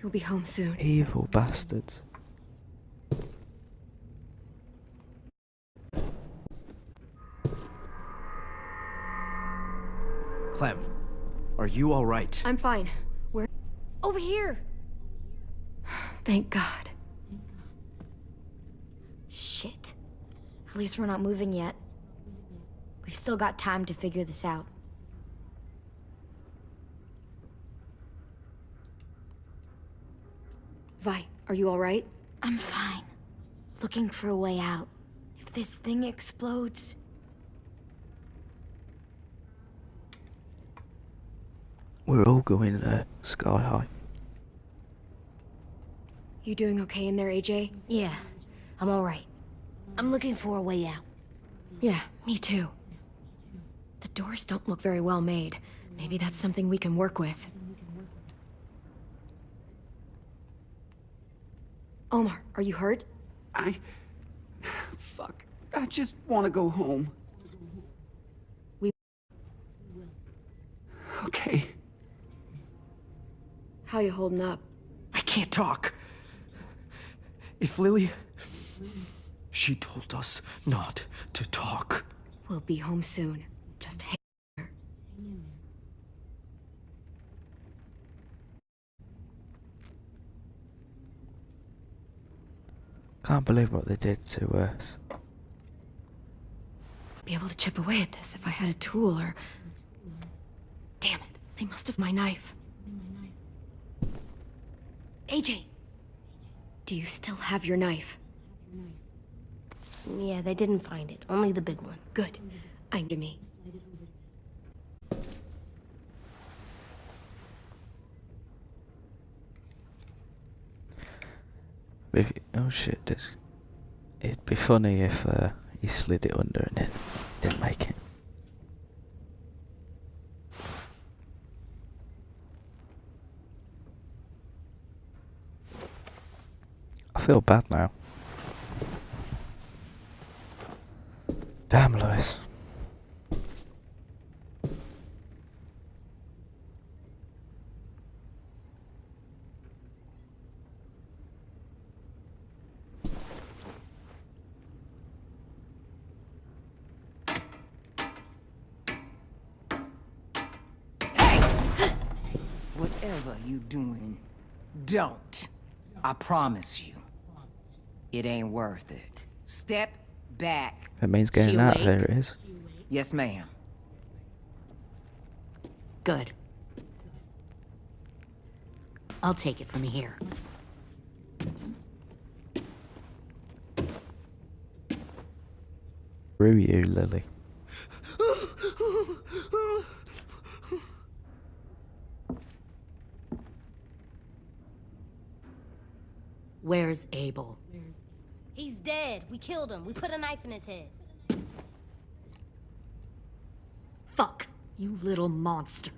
You'll be home soon. evil bastards. Clem, are you all right? I'm fine. Where? Over here! Thank God. Shit. At least we're not moving yet. We've still got time to figure this out. Vi, are you alright? I'm fine. Looking for a way out. If this thing explodes... We're all going sky high. You doing okay in there, AJ? Yeah, I'm alright. I'm looking for a way out. Yeah, me too. The doors don't look very well made. Maybe that's something we can work with. Omar, are you hurt? Fuck. I just want to go home. Okay. How you holding up? I can't talk. If Lily... She told us not to talk. We'll be home soon. Just hang there. Can't believe what they did to us. Be able to chip away at this if I had a tool or... Damn it, they must have my knife. AJ! Do you still have your knife? Yeah, they didn't find it. Only the big one. Good. I'm to me. Oh shit, it'd be funny if he slid it under and it didn't make it. I feel bad now. Damn, Lewis. Whatever you doing, don't. I promise you. It ain't worth it. Step back. That means getting out of there, it is. Yes, ma'am. Good. I'll take it from here. Screw you, Lily. Where's Abel? He's dead. We killed him. We put a knife in his head. Fuck, you little monster.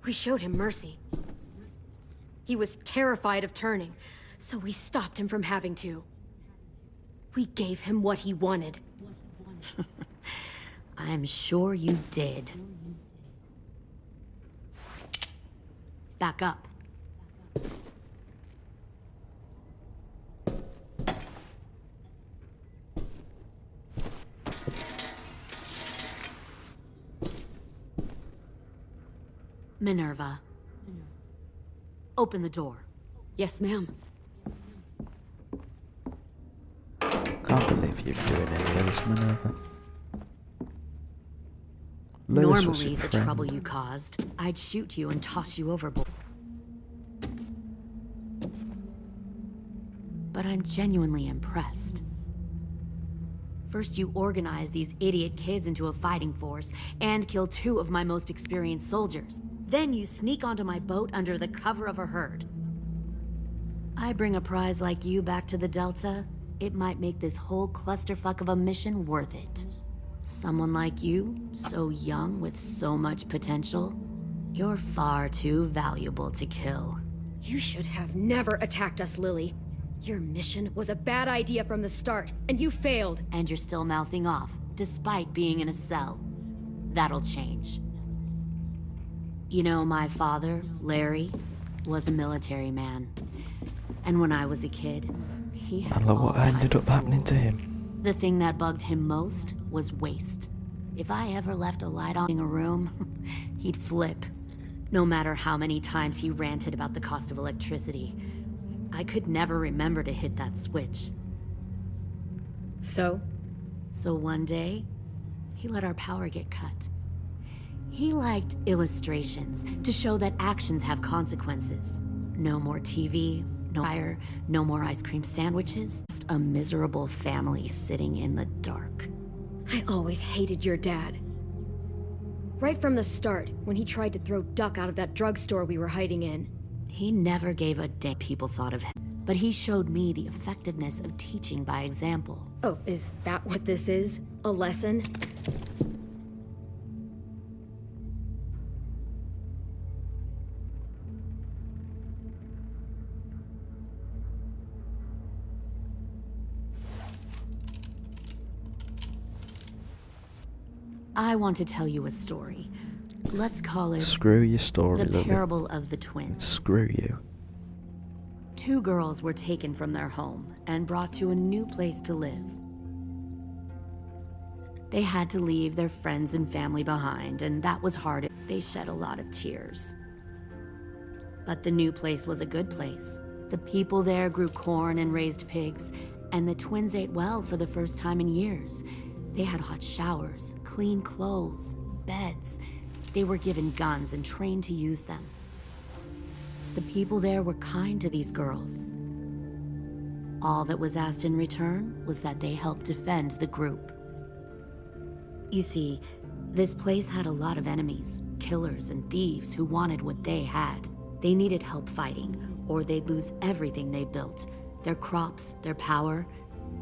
We showed him mercy. He was terrified of turning, so we stopped him from having to. We gave him what he wanted. I'm sure you did. Back up. Minerva. Open the door. Yes, ma'am. Can't believe you're doing any of this, Minerva. Normally, the trouble you caused, I'd shoot you and toss you overboard. But I'm genuinely impressed. First, you organize these idiot kids into a fighting force and kill 2 of my most experienced soldiers. Then you sneak onto my boat under the cover of a herd. I bring a prize like you back to the Delta, it might make this whole clusterfuck of a mission worth it. Someone like you, so young with so much potential, You're far too valuable to kill. You should have never attacked us, Lily. Your mission was a bad idea from the start, and you failed. And you're still mouthing off, despite being in a cell. That'll change. You know, my father, Larry, was a military man. And when I was a kid, he had I love what all ended kinds up of happening to rules. him. The thing that bugged him most was waste. If I ever left a light on in a room, he'd flip. No matter how many times he ranted about the cost of electricity, I could never remember to hit that switch. So one day, he let our power get cut. He liked illustrations to show that actions have consequences. No more TV, no fire, no more ice cream sandwiches. Just a miserable family sitting in the dark. I always hated your dad. Right from the start, when he tried to throw Duck out of that drugstore we were hiding in. He never gave a damn people thought of him, but he showed me the effectiveness of teaching by example. Oh, is that what this is? A lesson? I want to tell you a story. Let's call it... Screw your story, The Lily. Parable of the Twins. Screw you. 2 girls were taken from their home and brought to a new place to live. They had to leave their friends and family behind, and that was hard. They shed a lot of tears. But the new place was a good place. The people there grew corn and raised pigs, and the twins ate well for the first time in years. They had hot showers, clean clothes, beds. They were given guns and trained to use them. The people there were kind to these girls. All that was asked in return was that they help defend the group. You see, this place had a lot of enemies, killers and thieves who wanted what they had. They needed help fighting, or they'd lose everything they built. Their crops, their power,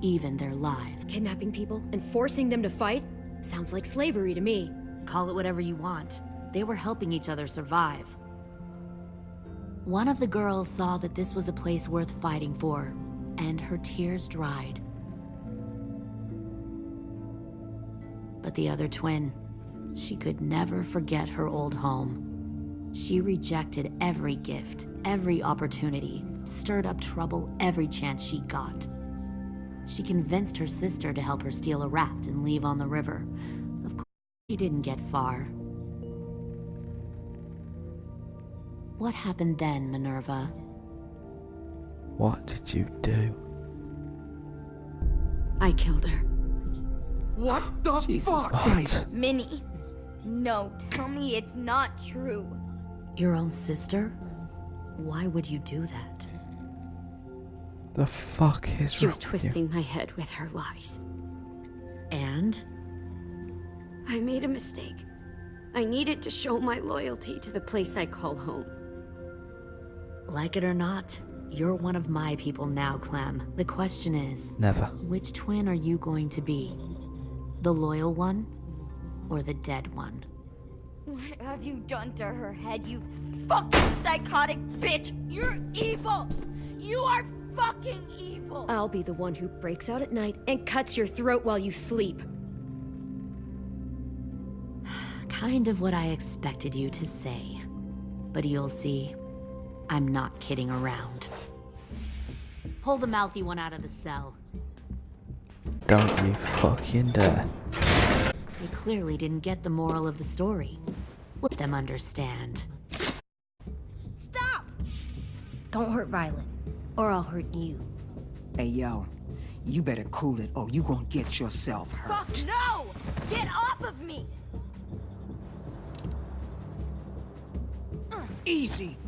even their lives. Kidnapping people and forcing them to fight? Sounds like slavery to me. Call it whatever you want. They were helping each other survive. One of the girls saw that this was a place worth fighting for, and her tears dried. But the other twin, she could never forget her old home. She rejected every gift, every opportunity, stirred up trouble every chance she got. She convinced her sister to help her steal a raft and leave on the river. Of course, she didn't get far. What happened then, Minerva? What did you do? I killed her. What the Jesus fuck? Christ. Minnie, no, tell me it's not true. Your own sister? Why would you do that? The fuck is She was wrong with you? twisting my head with her lies. And? I made a mistake. I needed to show my loyalty to the place I call home. Like it or not, you're one of my people now, Clem. The question is... Never. Which twin are you going to be? The loyal one? Or the dead one? What have you done to her head, you fucking psychotic bitch? You're evil! You are fucking evil! I'll be the one who breaks out at night and cuts your throat while you sleep. Kind of what I expected you to say. But you'll see, I'm not kidding around. Pull the mouthy one out of the cell. Don't you fucking dare. They clearly didn't get the moral of the story. Let them understand. Stop! Don't hurt Violet, or I'll hurt you. Hey, yo, you better cool it or you gonna get yourself hurt. Fuck no! Get off of me! Easy.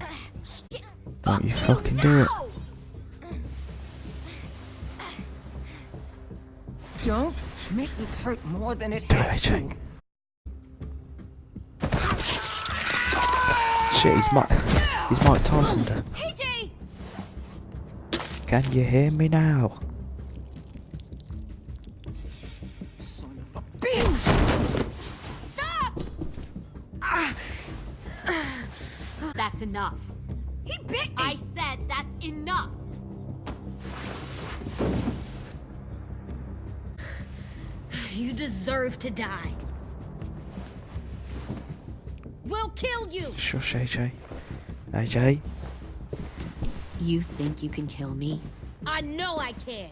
Shit! Don't you fucking do it. Don't make this hurt more than it Do has it, to. Jake. Shit, he's Mike Tyson. AJ! Can you hear me now? Son of a bitch! Stop! That's enough. He bit me! I said that's enough! You deserve to die. We'll kill you! Shush, AJ. AJ? You think you can kill me? I know I can.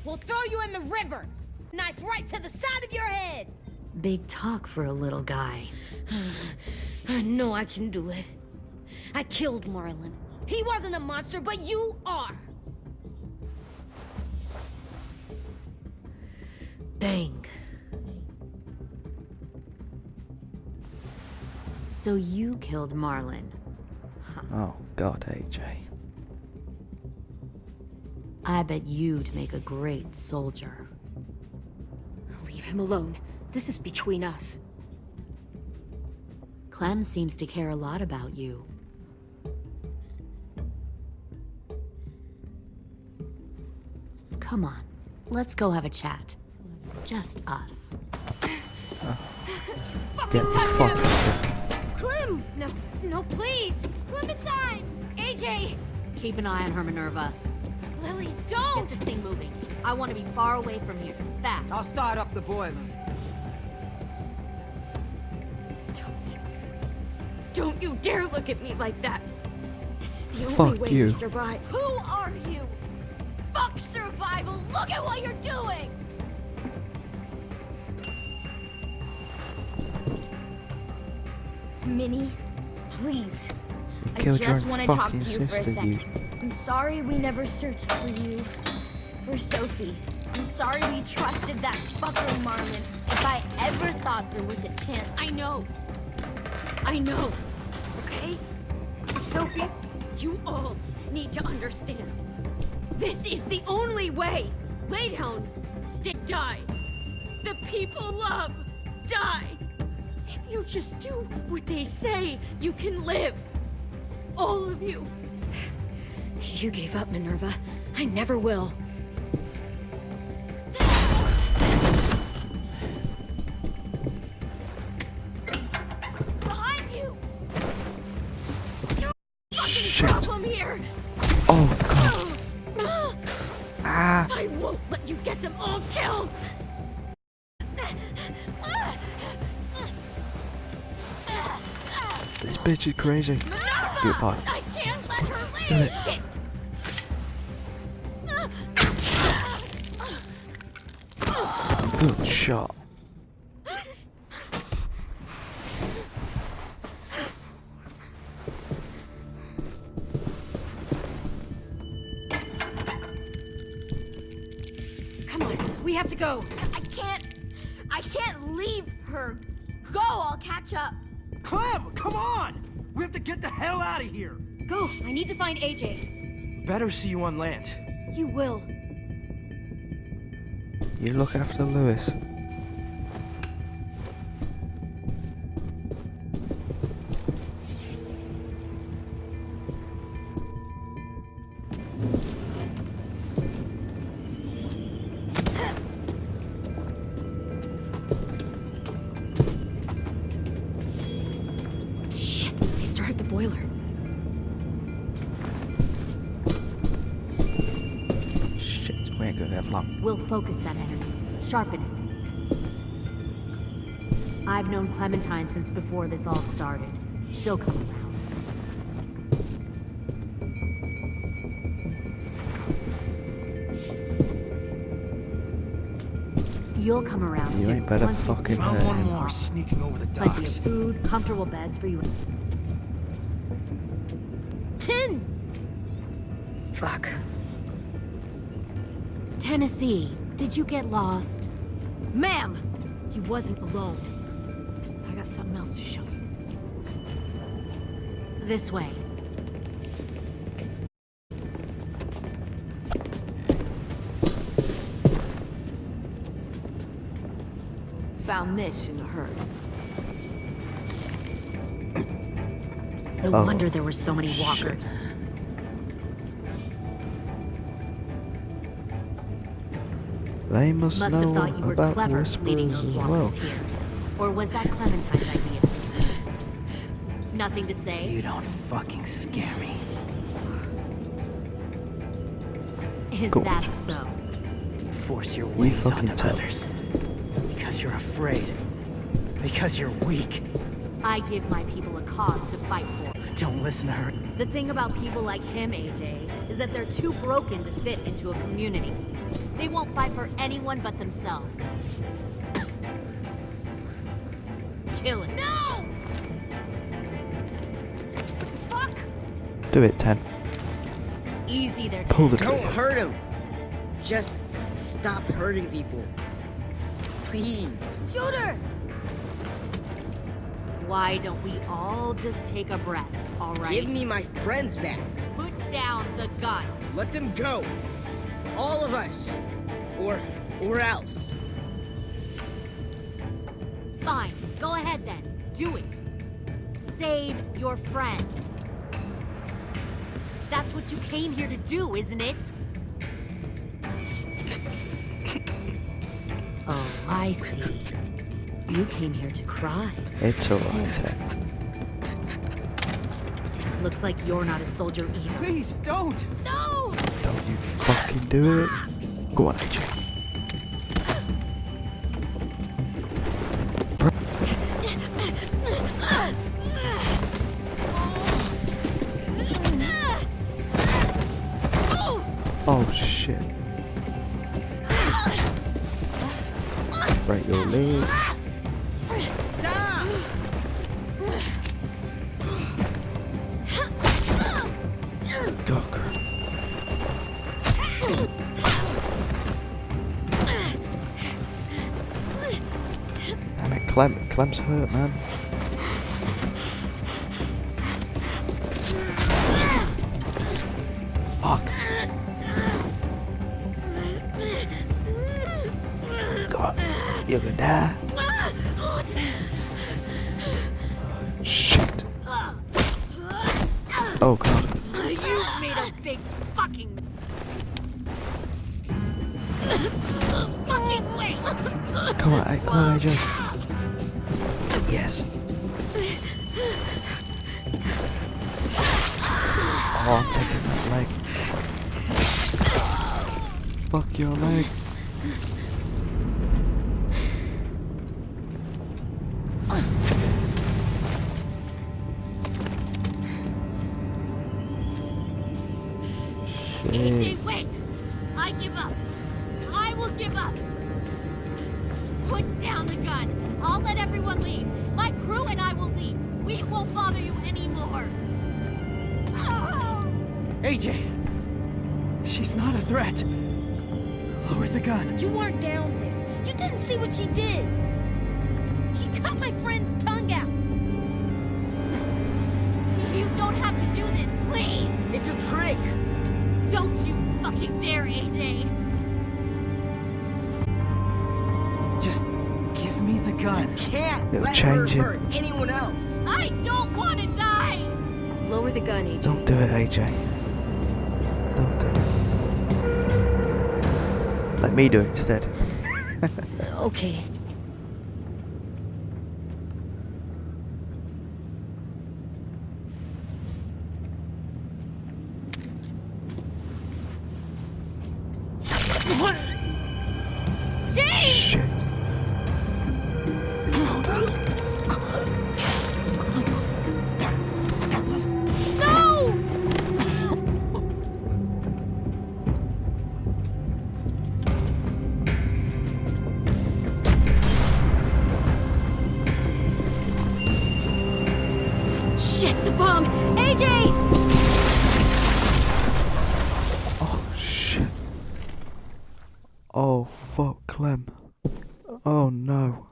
We'll throw you in the river. Knife right to the side of your head. Big talk for a little guy. I know I can do it. I killed Marlon. He wasn't a monster, but you are. Bang. So you killed Marlon. Oh, God, AJ. I bet you'd make a great soldier. Leave him alone. This is between us. Clem seems to care a lot about you. Come on, let's go have a chat. Just us. Get the fuck. Clem! No, please! Clementine! AJ! Keep an eye on her, Minerva. Lily, Get don't! this thing moving. I want to be far away from here. Fast. I'll start up the boiler. Don't you dare look at me like that! This is the only Fuck way you. we survive. Who are you? Fuck survival! Look at what you're doing! Minnie, please. I Killed your just own want to talk fucking to you for a sister, second. you. I'm sorry we never searched for you. For Sophie. I'm sorry we trusted that fucker Marlon. If I ever thought there was a chance. I know, okay? Sophie's, you all need to understand. This is the only way. Lay down, stay, die. The people love, die. If you just do what they say, you can live. All of you. You gave up, Minerva. I never will. Behind you! Shit. Problem here! Oh, God. Ah. I won't let you get them all killed! This bitch is crazy. Goodbye. I can't let her leave! Shit! Good shot. Come on, we have to go. I can't leave her. Go, I'll catch up. Clem, come on! We have to get the hell out of here! Go, I need to find AJ. Better see you on land. You will. You look after Lewis. Shit, they started the boiler. Shit, we ain't gonna have long. We'll focus that energy. Sharpen it. I've known Clementine since before this all started. She'll come around. You'll come around You too. ain't better Once you fucking Found hurt one him. more sneaking over the plenty of docks. food, comfortable beds for you. 10! Fuck. Tennessee, did you get lost? Ma'am! He wasn't alone. I got something else to show you. This way. Found this in the herd. No Oh, wonder there were so many walkers. They must Must have know thought you were about the clever leaving whispers those as well. walkers here. Or was that Clementine's idea? Nothing to say? You don't fucking scare me. Is Good. that so? You force your ways fucking onto tell. others. Because you're afraid. Because you're weak. I give my people a cause to fight for. Don't listen to her. The thing about people like him, AJ, is that they're too broken to fit into a community. They won't fight for anyone but themselves. Kill it. No! Fuck! Do it, 10. Easy there, Pull the Don't trigger. hurt him. Just stop hurting people. Please. Shoot her! Why don't we all just take a breath, all right? Give me my friends back. Put down the gun. Let them go. All of us. Or else. Fine, go ahead then. Do it. Save your friends. That's what you came here to do, isn't it? Oh, I see. You came here to cry. It's alright, 10. Looks like you're not a soldier either. Please, don't! No! Don't you fucking do it. Go on, AJ. Oh shit. Break your leg. God, crap. Damn it, Clem's hurt, man. Fuck. God, you're gonna die. Shit. Oh god. You made a big fucking waste. Come on, AJ. Yes. Oh, I'm taking that leg. Fuck your leg. AJ, wait! I give up. I will give up. Put down the gun. I'll let everyone leave. My crew and I will leave. We won't bother you anymore. AJ! She's not a threat. Lower the gun. You weren't down there. You didn't see what she did. She cut my friend's tongue out. You don't have to do this, please! It's a trick. Don't you fucking dare, AJ! Just give me the gun. Can't It'll let her change it. hurt anyone else. I don't want to die! Lower the gun, AJ. Don't do it, AJ. Don't do it. Let me do it instead. Okay. James! Shit. No! Shit, the bomb! AJ! Oh shit. Oh fuck, Clem. Oh no.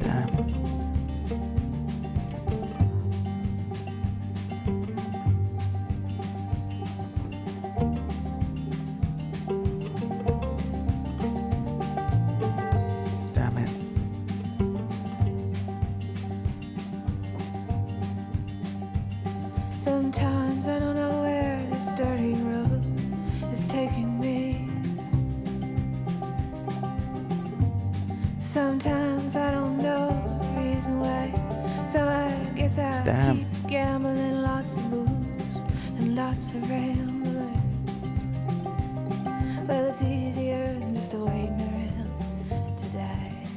Damn. Sometimes I don't know the reason why, so I guess I'll keep gambling, lots of moves and lots of rambling. Well, it's easier than just waiting around to die.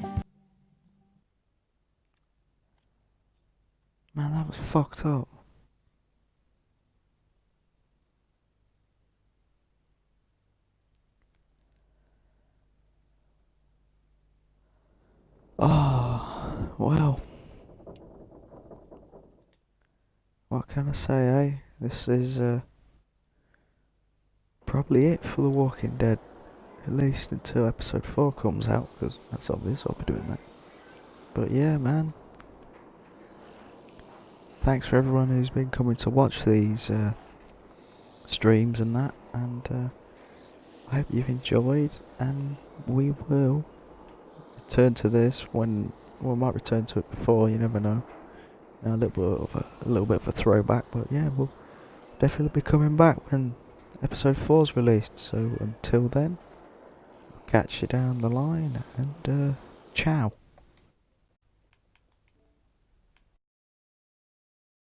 Man, that was fucked up. Oh, well. What can I say, eh? This is probably it for The Walking Dead. At least until episode 4 comes out, because that's obvious, I'll be doing that. But yeah, man. Thanks for everyone who's been coming to watch these streams and that, and I hope you've enjoyed, and we will return to this when we might return to it before, you never know. A little bit of a throwback, but yeah, we'll definitely be coming back when episode 4's released. So until then, I'll catch you down the line, and ciao.